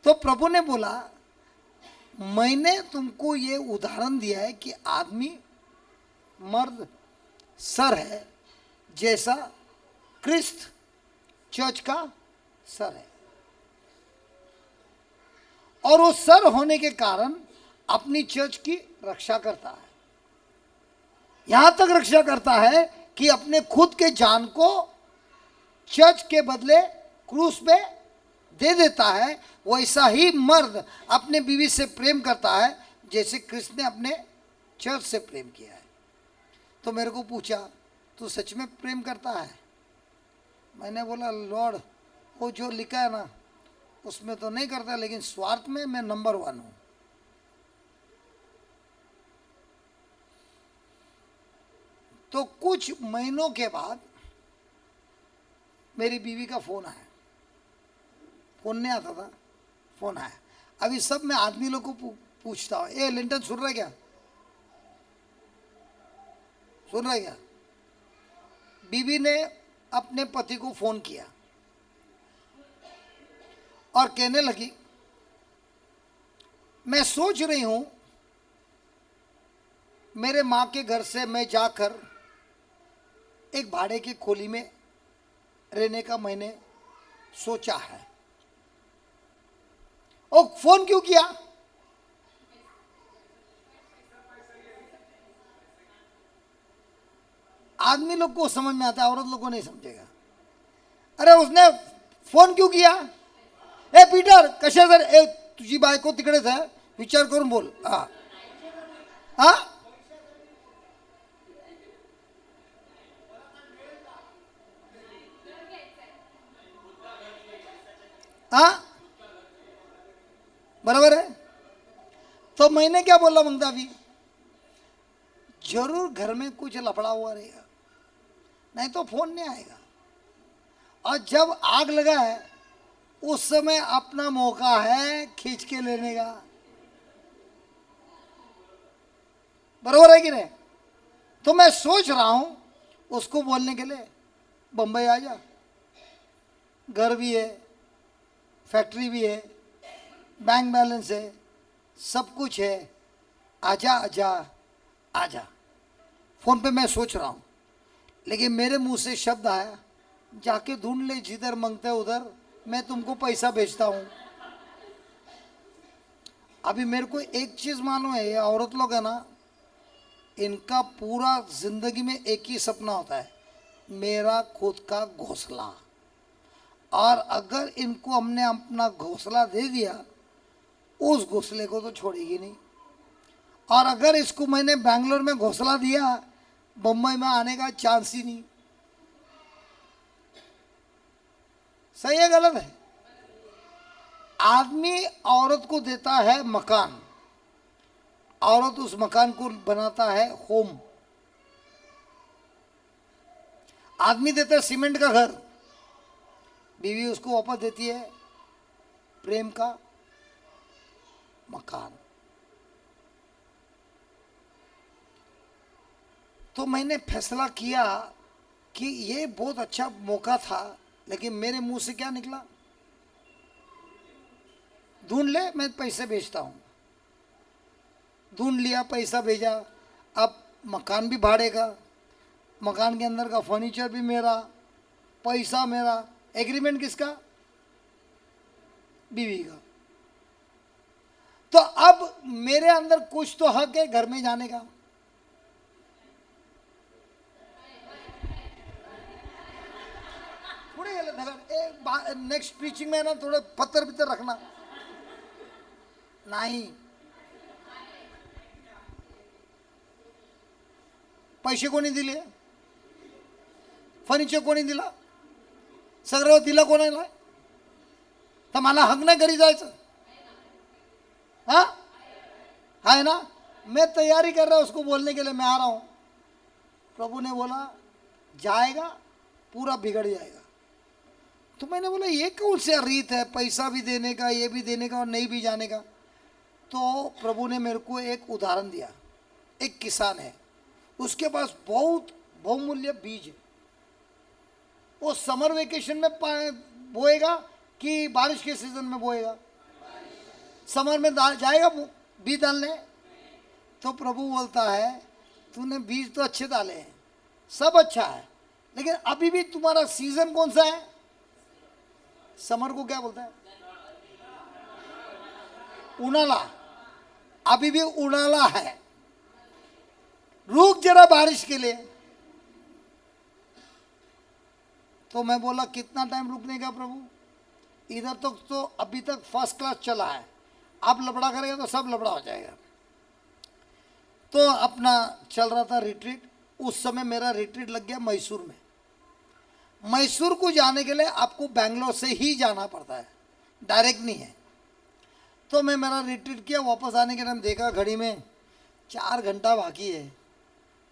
तो प्रभु ने बोला मैंने तुमको ये उदाहरण दिया है कि आदमी मर्द सर है, जैसा क्रिस्त चर्च का सर है। और वो सर होने के कारण अपनी चर्च की रक्षा करता है। यहां तक रक्षा करता है कि अपने खुद के जान को चर्च के बदले क्रूस पे दे देता है। वैसा ही मर्द अपने बीवी से प्रेम करता है जैसे कृष्ण ने अपने चर्च से प्रेम किया है। तो मेरे को पूछा तू सच में प्रेम करता है? मैंने बोला लॉर्ड वो जो लिखा है ना उसमें तो नहीं करता, लेकिन स्वार्थ में मैं नंबर 1 हूं। तो कुछ महीनों के बाद मेरी बीवी का फोन आया। फोन नहीं आता था, फोन आया। अभी सब मैं आदमी लोग को पूछता हूं, ए लिंटन सुन रहा है क्या? सुन रहा है क्या? बीवी ने अपने पति को फोन किया और कहने लगी मैं सोच रही हूं मेरे मां के घर से मैं जाकर एक भाड़े की खोली में रहने का मैंने सोचा है। और फोन क्यों किया? आदमी लोग को समझ में आता है, औरत लोग को नहीं समझेगा। अरे उसने फोन क्यों किया? ए पीटर कशा जर ए तुझी बायको तिकडेच आहे, विचार करून बोल। हा हा हा बराबर है। तो मैंने क्या बोला मंगता भी, जरूर घर में कुछ लफड़ा हुआ रहेगा, नहीं तो फोन नहीं आएगा। और जब आग लगा है उस समय अपना मौका है खींच के लेने का। बराबर है कि नहीं? तो मैं सोच रहा हूं उसको बोलने के लिए बंबई आ जा, घर भी है, फैक्ट्री भी है, बैंक बैलेंस है, सब कुछ है, आजा आजा आजा। फोन पे मैं सोच रहा हूं, लेकिन मेरे मुंह से शब्द आया जाके ढूंढ ले जिधर मांगते उधर, मैं तुमको पैसा भेजता हूं। अभी मेरे को एक चीज मालूम है, ये औरत लोग है ना, इनका पूरा जिंदगी में एक ही सपना होता है, मेरा खुद का घोंसला। और अगर इनको हमने अपना घोंसला दे दिया उस घोंसले को तो छोड़ेगी नहीं। और अगर इसको मैंने बैंगलोर में घोंसला दिया, बम्बई में आने का चांस ही नहीं। सही है गलत है? आदमी औरत को देता है मकान, औरत उस मकान को बनाता है होम। आदमी देता है सीमेंट का घर, बीवी उसको वापस देती है प्रेम का मकान। तो मैंने फैसला किया कि ये बहुत अच्छा मौका था, लेकिन मेरे मुंह से क्या निकला, ढूंढ ले मैं पैसे भेजता हूँ। ढूंढ लिया, पैसा भेजा। अब मकान भी भाड़े का, मकान के अंदर का फर्नीचर भी मेरा, पैसा मेरा, एग्रीमेंट किसका, बीवी का। तो अब मेरे अंदर कुछ तो हक है घर में जाने का। थोड़े नेक्स्ट प्रीचिंग में ना थोड़े पत्थर पित्तर रखना नहीं। पैसे कोणी दिले, फर्निचर कोणी दिला, सगळं दिलं कोणाला, तर मला हक नाही घरी जायचं। हाँ है ना, मैं तैयारी कर रहा हूं उसको बोलने के लिए, मैं आ रहा हूं। प्रभु ने बोला जाएगा पूरा बिगड़ जाएगा। तो मैंने बोला ये कौन सी रीत है, पैसा भी देने का, ये भी देने का और नहीं भी जाने का। तो प्रभु ने मेरे को एक उदाहरण दिया। एक किसान है, उसके पास बहुत बहुमूल्य बीज है। वो समर वेकेशन में बोएगा कि बारिश के सीजन में बोएगा? समर में जाएगा बीज डालने? तो प्रभु बोलता है तूने बीज तो अच्छे डाले हैं, सब अच्छा है, लेकिन अभी भी तुम्हारा सीजन कौन सा है? समर को क्या बोलता है? उनाला। अभी भी उनाला है, रुक जरा बारिश के लिए। तो मैं बोला कितना टाइम रुकने का प्रभु, इधर तो अभी तक फर्स्ट क्लास चला है, आप लबड़ा करेगा तो सब लबड़ा हो जाएगा। तो अपना चल रहा था रिट्रीट। उस समय मेरा रिट्रीट लग गया मैसूर में। मैसूर को जाने के लिए आपको बैंगलोर से ही जाना पड़ता है, डायरेक्ट नहीं है। तो मैं मेरा रिट्रीट किया, वापस आने के टाइम देखा घड़ी में 4 घंटा बाकी है।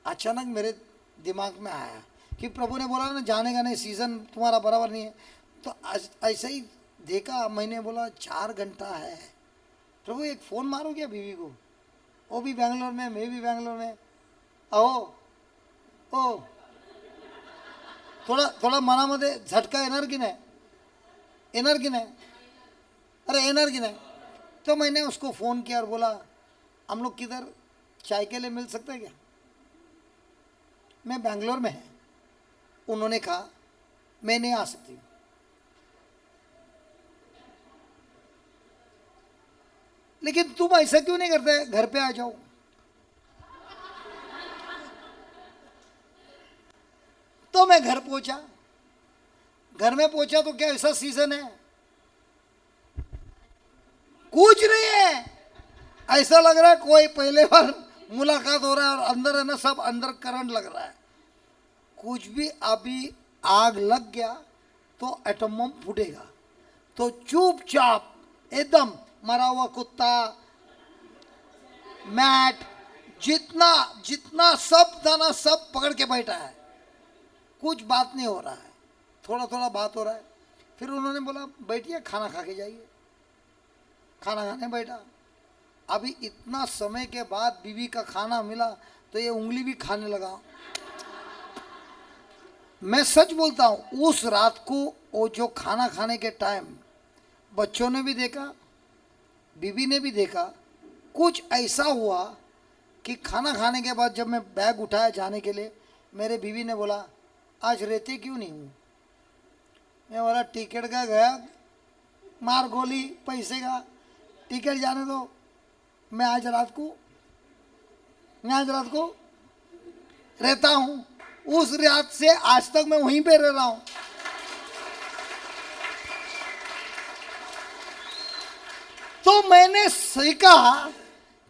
अचानक मेरे दिमाग में आया कि प्रभु ने बोला ना जाने का नहीं, सीज़न तुम्हारा बराबर नहीं है। तो ऐसे ही देखा, मैंने बोला 4 घंटा है, प्रभु एक फ़ोन मारो क्या बीवी को, वो भी बैंगलोर में, मैं भी बैंगलोर में, आओ ओ थोड़ा मनामध्ये झटका येणार की नाही, येणार की नाही, अरे येणार की नाही। तो मैंने उसको फ़ोन किया और बोला हम लोग किधर चाय के लिए मिल सकते हैं क्या, मैं बैंगलोर में है। उन्होंने कहा मैं नहीं आ सकती। लेकिन तुम ऐसा क्यों नहीं करते, घर पे आ जाओ। तो मैं घर पहुंचा। घर में पहुंचा तो क्या ऐसा सीजन है, कुछ नहीं है, ऐसा लग रहा है कोई पहले बार मुलाकात हो रहा है और अंदर है ना सब अंदर करंट लग रहा है। कुछ भी अभी आग लग गया तो एटम बम फूटेगा। तो चुपचाप एकदम मरा हुआ कुत्ता, मैट, जितना जितना सब दाना सब पकड़ के बैठा है, कुछ बात नहीं हो रहा है, थोड़ा थोड़ा बात हो रहा है। फिर उन्होंने बोला बैठिए खाना खा के जाइए। खाना खाने बैठा। अभी इतना समय के बाद बीवी का खाना मिला तो ये उंगली भी खाने लगा। मैं सच बोलता हूँ, उस रात को वो जो खाना खाने के टाइम बच्चों ने भी देखा, बीवी ने भी देखा, कुछ ऐसा हुआ कि खाना खाने के बाद जब मैं बैग उठाया जाने के लिए, मेरे बीवी ने बोला आज रहते क्यों नहीं हूँ। मैं बोला टिकट का गया, मार गोली पैसे का, टिकट जाने दो, मैं आज रात को रहता हूँ। उस रात से आज तक मैं वहीं पे रह रहा हूँ। तो मैंने सीखा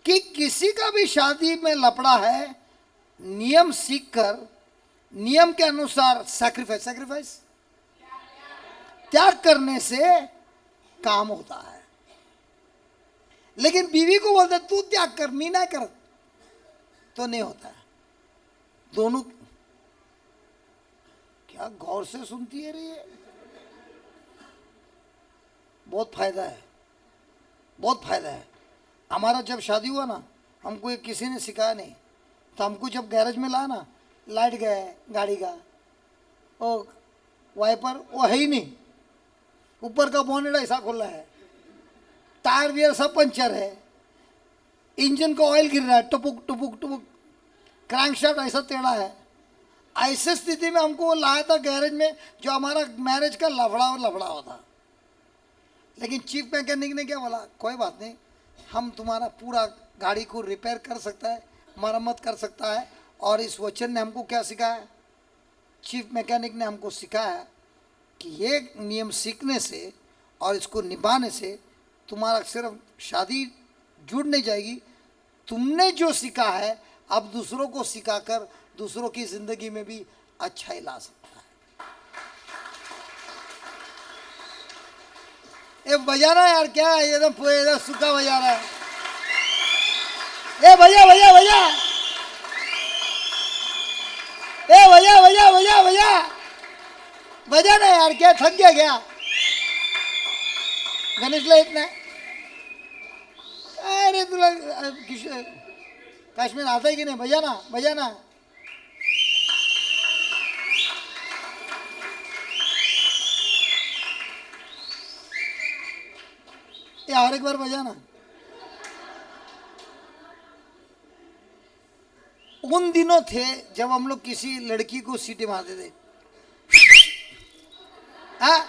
कि किसी का भी शादी में लपड़ा है, नियम सीखकर नियम के अनुसार सैक्रिफाइस त्याग करने से काम होता है। लेकिन बीवी को बोलते तू त्याग कर, मी नहीं कर, तो नहीं होता है। दोनों क्या गौर से सुनती है रे, बहुत फायदा है, बहुत फायदा है। हमारा जब शादी हुआ ना, हमको ये किसी ने सिखाया नहीं। तो हमको जब गैरेज में लाया ना, लाइट गया है गाड़ी का, वो वाइपर वो है ही नहीं, ऊपर का बोनेट ऐसा खुला है, टायर वियर सब पंचर है, इंजन का ऑयल गिर रहा है टुपुक टुपुक टुपुक, क्रैंकशाफ्ट ऐसा टेढ़ा है। ऐसे स्थिति में हमको वो लाया था गैरेज में, जो हमारा मैरिज का लफड़ा होता। लेकिन चीफ मैकेनिक ने क्या बोला, कोई बात नहीं, हम तुम्हारा पूरा गाड़ी को रिपेयर कर सकता है, मरम्मत कर सकता है। और इस वचन ने हमको क्या सिखाया, चीफ मैकेनिक ने हमको सिखाया कि ये नियम सीखने से और इसको निभाने से तुम्हारा सिर्फ शादी जुड़ नहीं जाएगी, तुमने जो सीखा है अब दूसरों को सिखाकर दूसरों की जिंदगी में भी अच्छाई ला सकता है। ये बजाना यार क्या है, एकदम पूरे एकदम सूखा बजा रहा है। ए भैया भैया भैया, ए भैया भैया भैया भैया, बजाना यार, क्या थक गया क्या गणेश ला इतना? अरे तुला काश्मीर आता है कि नहीं, बजाना बजाना। ये और एक बार बजाना। उन दिनों थे जब हम लोग किसी लड़की को सीटी मारते थे, हाँ,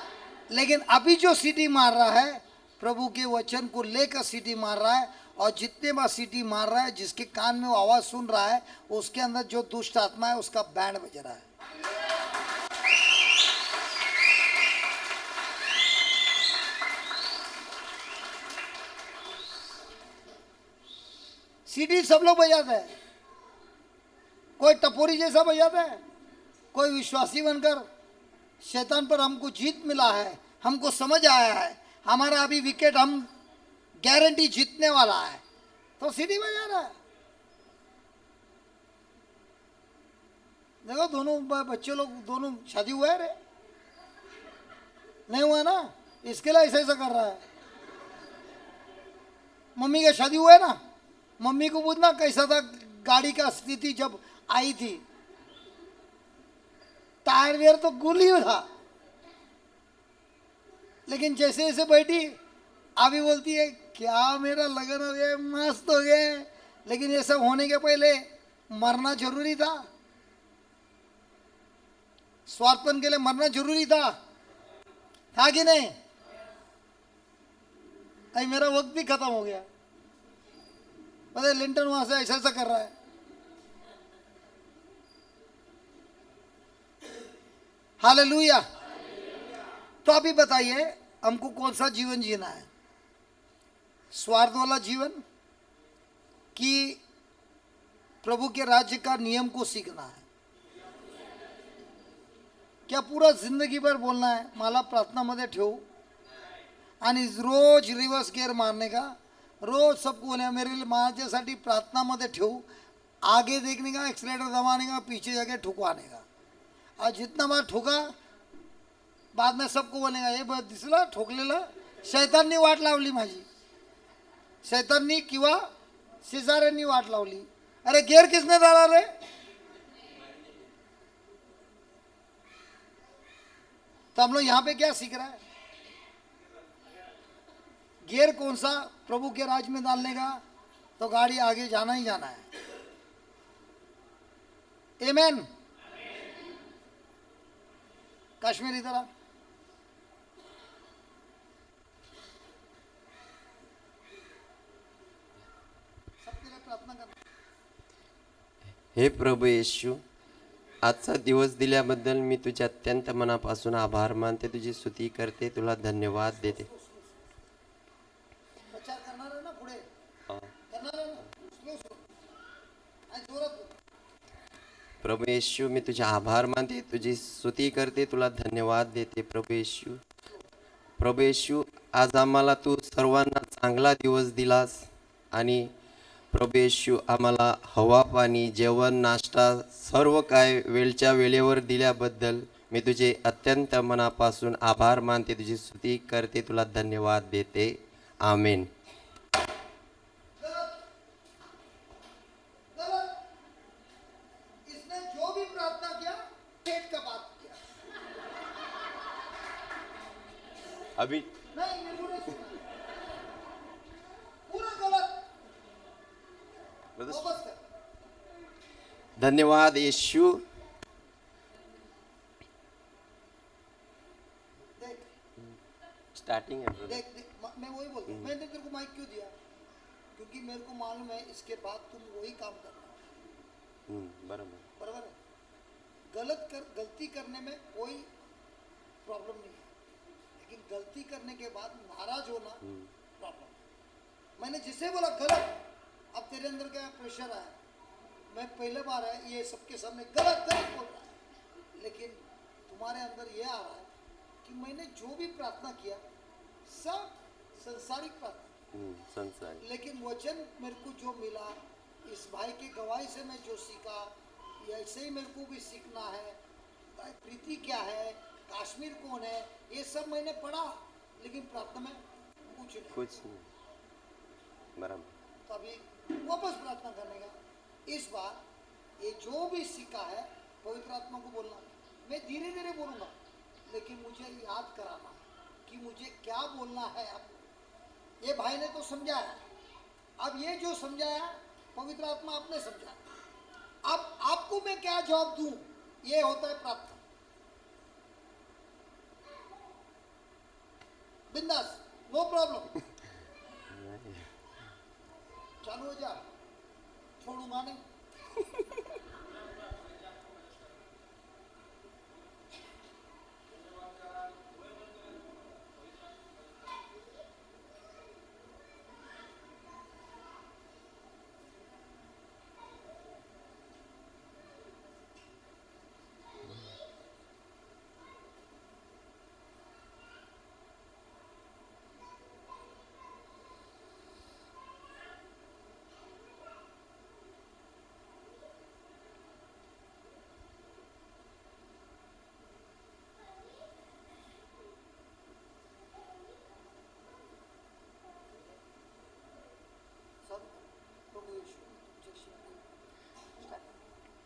लेकिन अभी जो सीटी मार रहा है प्रभु के वचन को लेकर सीटी मार रहा है, और जितने बार सीटी मार रहा है जिसके कान में वो आवाज सुन रहा है उसके अंदर जो दुष्ट आत्मा है उसका बैंड बज रहा है। सीटी सब लोग बजाते हैं, कोई टपोरी जैसा बजाता है, कोई विश्वासी बनकर शैतान पर हमको जीत मिला है, हमको समझ आया है, हमारा अभी विकेट हम गारंटी जीतने वाला है, तो सीटी बजा रहा है। देखो दोनों बच्चे लोग दोनों शादी हुआ है रे, नहीं हुआ ना, इसके लिए ऐसा ऐसा कर रहा है। मम्मी का शादी हुआ है ना, मम्मी को पूछना कैसा था गाड़ी का स्थिति जब आई थी, टायर वेयर तो गुली था, लेकिन जैसे जैसे बैठी अभी बोलती है क्या मेरा लगन हो गया, मस्त हो गया। लेकिन ये सब होने के पहले मरना जरूरी था, स्वार्थपन के लिए मरना जरूरी था कि नहीं? अभी मेरा वक्त भी खत्म हो गया, पता है लिंटन वहां से ऐसा ऐसा कर रहा है। हालेलुया। तो अभी बताइए हमको कौन सा जीवन जीना है, स्वार्थ वाला जीवन कि प्रभु के राज्य का नियम को सीखना है? क्या पूरा जिंदगी भर बोलना है मला प्रार्थनामध्ये ठेवू आणि रोज रिवर्स गियर मारने का, रोज सबको बोले मेरे लिए माझ्यासाठी प्रार्थनामध्ये ठेवू, आगे देखने का, एक्सीलेटर दबाने का, पीछे जाके ठुकवाने का, और जितना बार ठोका बाद में सबको बोलेगा हे बघ दिसला ठोकलेला, शैताननी वाट लावली माझी, शैताननी किंवा शेजाऱ्यांनी वाट लावली। अरे गियर किसने डाला रे? तो हम लोग यहाँ पे क्या सीख रहा है, गियर कौन सा प्रभु के राज में डालने का, तो गाड़ी आगे जाना ही जाना है। आमेन। काश्मीर इधर आ, सबके लिए प्रार्थना करना। हे प्रभू येशू, आजचा दिवस दिल्याबद्दल मी तुझे अत्यंत मनापासून आभार मानते, तुझी स्तुती करते, तुला धन्यवाद देते। प्रचार करणार आहे ना पुढे, करणार आहे ना, स्लो स्लो आणि जोरात बोल. प्रभू येशू, मी तुझे आभार मानते, तुझी स्तुती करते, तुला धन्यवाद देते। प्रभू येशू, प्रभू येशू, आज आम्हाला तू सर्वांना चांगला दिवस दिलास, आणि प्रभू येशू आम्हाला हवा पाणी जेवण नाश्ता सर्व काय वेळच्या वेळेवर दिल्याबद्दल मी तुझे अत्यंत मनापासून आभार मानते, तुझी स्तुती करते, तुला धन्यवाद देते। आमेन। इसने जो भी अभी नहीं मेरे को नहीं सुना, पूरा गलत, वापस कर। धन्यवाद यीशु। देख स्टार्टिंग है brother. देख देख मैं वही बोलता हूँ, मैंने तेरे को माइक क्यों दिया, क्योंकि मेरे को मालूम है इसके बाद तुम वही काम करना, बराबर. बराबर है। गलती करने में कोई प्रॉब्लम नहीं है, लेकिन गलती करने के बाद नाराज होना प्रॉब्लम। मैंने जिसे बोला गलत, अब तेरे अंदर क्या प्रेशर आया, मैं पहले बार है ये सबके सामने गलत गलत बोल रहा है, लेकिन तुम्हारे अंदर ये आ रहा है कि मैंने जो भी प्रार्थना किया सब संसारिक प्रार्थना, संसार. लेकिन वचन मेरे को जो मिला, इस भाई की गवाही से मैं जो सीखा, ऐसे ही मेरे को भी सीखना है। प्रीति क्या है, कश्मीर कौन है, ये सब मैंने पढ़ा, लेकिन प्रार्थना में कुछ नहीं। कुछ नहीं. बराबर. तो अभी वापस प्रार्थना करने का, इस बार ये जो भी सीखा है पवित्र आत्मा को बोलना, मैं धीरे धीरे बोलूँगा, लेकिन मुझे याद कराना कि मुझे क्या बोलना है। अब ये भाई ने तो समझाया, अब ये जो समझाया पवित्र आत्मा आपने समझाया, अब आपको मैं क्या जवाब दूं, ये होता है प्रार्थना। बिंदास, नो प्रॉब्लम, चालू हो जा, छोड़ूंगा नहीं।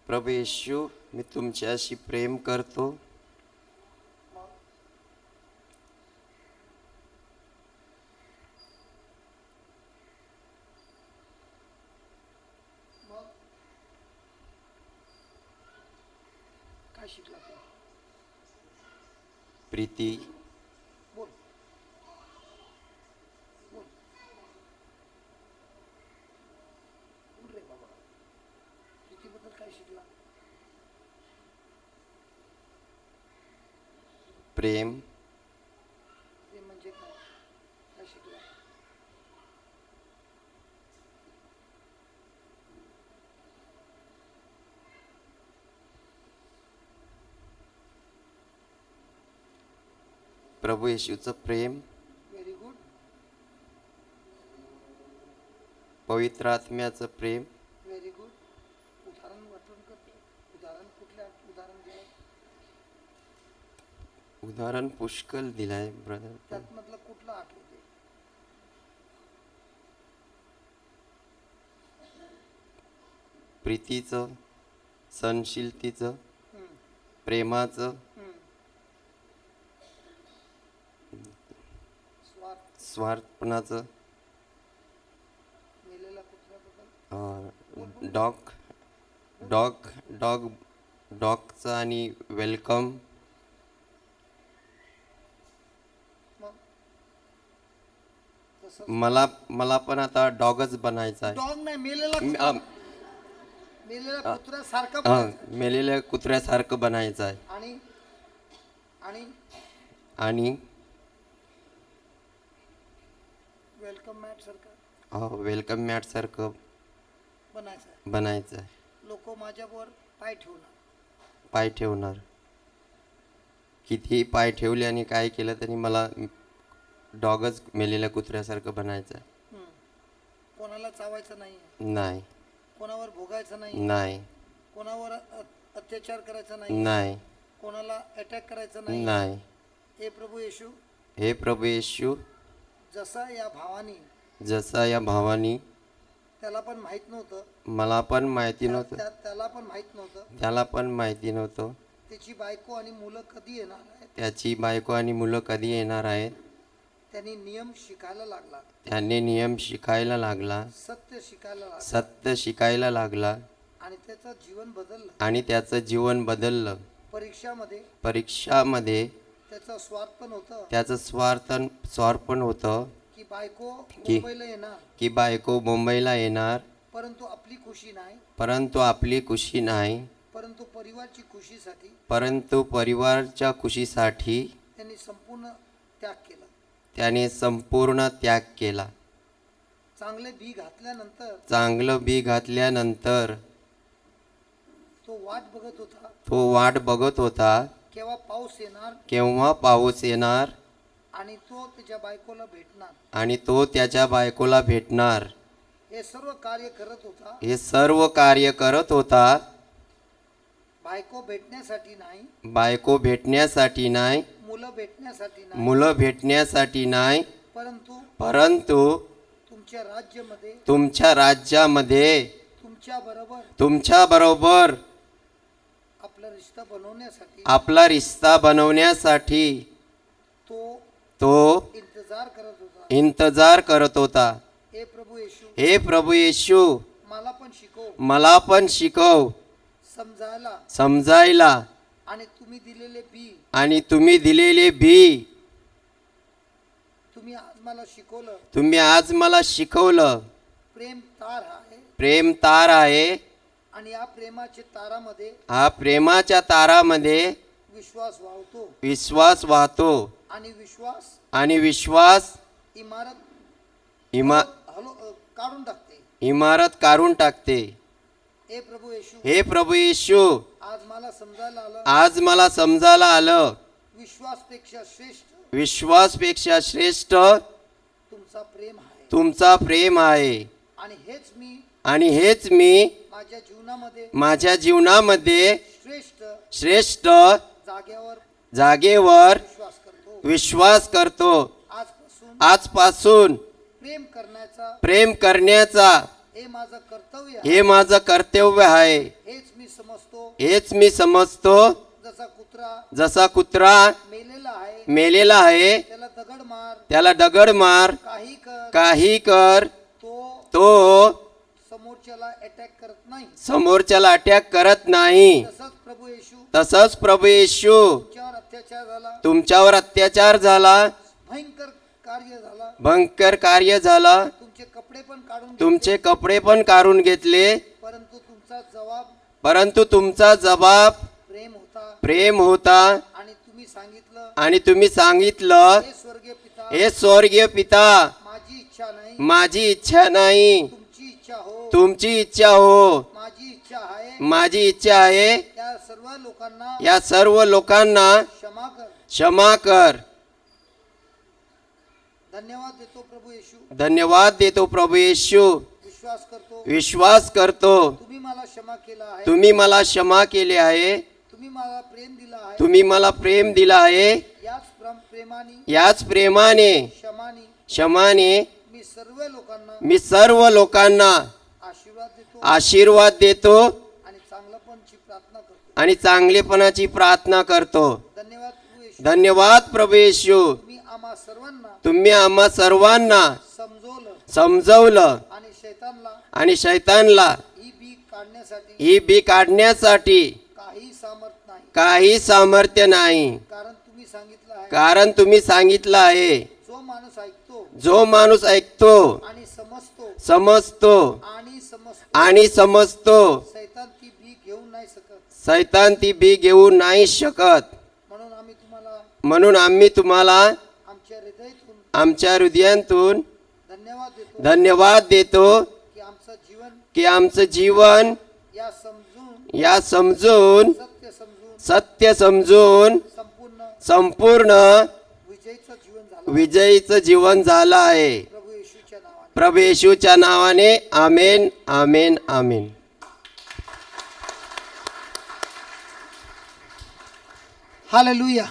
प्रभू येशू, मी तुमच्याशी प्रेम करतो. काय शिकला तू? प्रीती, बोल बोल बोल रे बाबा, प्रीतीबद्दल काय शिकला? प्रेम, ते म्हणजे काय, काय शिकला? प्रभू येशूचं प्रेम, व्हेरी गुड, पवित्र आत्म्याचं प्रेम, व्हेरी गुड. उदाहरण वाटून करते, उदाहरण कुठल्या उदाहरण दिलं, उदाहरण पुष्कळ दिलाय ब्रदर. त्यात मधलं कुठलं आठवते? प्रीतीचं, सहनशीलतेचं, हम्म, प्रेमाचं, हम्म. स्वार्थ, स्वार्थपणाचं, मेलेला कुत्र्याबद्दल, डॉग डॉग डॉग डॉगचं आणि वेलकम. मग तसं मला मला पण आता डॉगच बनायचा आहे. डॉग नाही, मेलेला म- कुत्रा. अ, मेलेला कुत्र्यासारखा हा, बनायचा. मेलेल्या कुत्र्यासारखं बनायचं आहे. आणि आणि आणि वेलकम मॅट सारखा वेलकम मॅट सारखं बनायचं आहे. बनायचं आहे. लोक माझ्यावर पाय ठेवणार, पाय ठेवणार. कितीही पाय ठेवले आणि काय केलं तरी मला डॉगच मेलेल्या कुत्र्यासारखं बनायचं आहे. हम्म. कोणाला चावायचं नाही, नाही, कोणावर भोगायचं नाही, नाही, कोणावर अत्याचार करायचा नाही, नाही, कोणाला अटॅक करायचं नाही. नाही. हे प्रभू येशू, हे प्रभू येशू, जसा या भावानी, जसा या भावानी, त्याला पण माहित नव्हतं, मला पण माहिती नव्हतं, त्याला पण माहित नव्हतं त्याला पण माहिती नव्हतं त्याची बायको आणि मुलं कधी येणार आहेत. त्याची बायको आणि मुलं कधी येणार आहेत. त्यांनी नियम शिकायला लागला, त्याने नियम शिकायला लागला, सत्य शिकायला लागला सत्य शिकायला लागला आणि त्याचं जीवन बदललं. आणि त्याचं जीवन बदललं. परीक्षामध्ये त्याचं स्वार्थ पण होतं त्याचं स्वार्पण होतं की बायको की- मुंबईला येणार, की बायको मुंबईला येणार, परंतु आपली खुशी नाही, परंतु आपली खुशी नाही, परंतु परिवारची खुशीसाठी परंतु परिवारच्या खुशीसाठी त्यांनी संपूर्ण त्याग केला. त्याने संपूर्ण त्याग केला. चांगले बी घातल्यानंतर चांगलं बी घातल्यानंतर तो वाट बघत होता तो वाट बघत होता केव्हा पाऊस येणार केव्हा पाऊस येणार आणि तो त्याच्या बायकोला भेटणार. आणि तो त्याच्या बायकोला भेटणार. हे सर्व कार्य करत होता, हे सर्व कार्य करत होता. बायको भेटण्यासाठी नाही, बायको भेटण्यासाठी नाही, मुलं भेटण्यासाठी नाही, मुलं भेटण्यासाठी नाही, परंतु परंतु तुमच्या राज्यामध्ये तुमच्या राज्यामध्ये तुमच्या बरोबर आपला रिश्ता बनवण्यासाठी आपला रिश्ता बनवण्यासाठी तो तो इंतजार करत होता. हे प्रभू येशू, हे प्रभू येशू, मला पण शिकव, मला पण शिकव समजायला आणि तुम्ही दिलेले बी, आणि तुम्ही दिलेले बी तुम्ही आज मला शिकवलं. तुम्ही आज मला शिकवलं. प्रेम तार आहे प्रेम तार आहे आणि या प्रेमाच्या तारामध्ये हा प्रेमाच्या तारामध्ये विश्वास वाहतो विश्वास वाहतो आणि विश्वास इमा काढून टाकते. इमारत काढून टाकते. हे प्रभू येशू, हे प्रभू येशू, आज मला समजायला आलं, आज मला समजायला आलं, विश्वासपेक्षा श्रेष्ठ तुमचा प्रेम आहे. आणि हेच मी माझ्या जीवनामध्ये श्रेष्ठ जागेवर विश्वास करतो. आजपासून प्रेम करण्याचा हे माझं कर्तव्य आहे. हेच मी समजतो. जसा कुत्रा मेलेला आहे त्याला दगड मार, काही कर, तो समोरच्याला अटॅक करत नाही. तसंच प्रभू येशू तुमच्यावर अत्याचार झाला, भयंकर कार्य झाला, तुमचे कपडे पण काढून घेतले, परंतु तुमचा जबाब प्रेम होता. आणि तुम्ही सांगितलं, हे स्वर्गीय पिता, माझी इच्छा नाही, तुमची इच्छा हो. माझी इच्छा आहे, या सर्व लोकांना क्षमा कर. धन्यवाद देतो प्रभू येशू. विश्वास करतो तुम्ही मला क्षमा केले आहे, तुम्ही मला प्रेम दिला आहे. याच प्रेमाने क्षमाने मी सर्व लोकांना आशीर्वाद देतो आणि चांगलेपणाची प्रार्थना करतो. धन्यवाद प्रभू येशू. तुम्ही आम्हा सर्वांना समजवलं आणि शैतानला ही बी काढण्यासाठी काही सामर्थ्य नाही. कारण तुम्ही सांगितलं आहे, जो माणूस ऐकतो समजतो आणि समजतो, सैतान ती बी घेऊ नाही शकत. म्हणून आम्ही तुम्हाला आमच्या हृदयातून धन्यवाद देतो की आमचं जीवन या समजून सत्य समजून संपूर्ण विजयीचं जीवन झालं आहे. प्रभू येशूच्या नावाने आमेन, आमेन, आमेन. हालेलुया.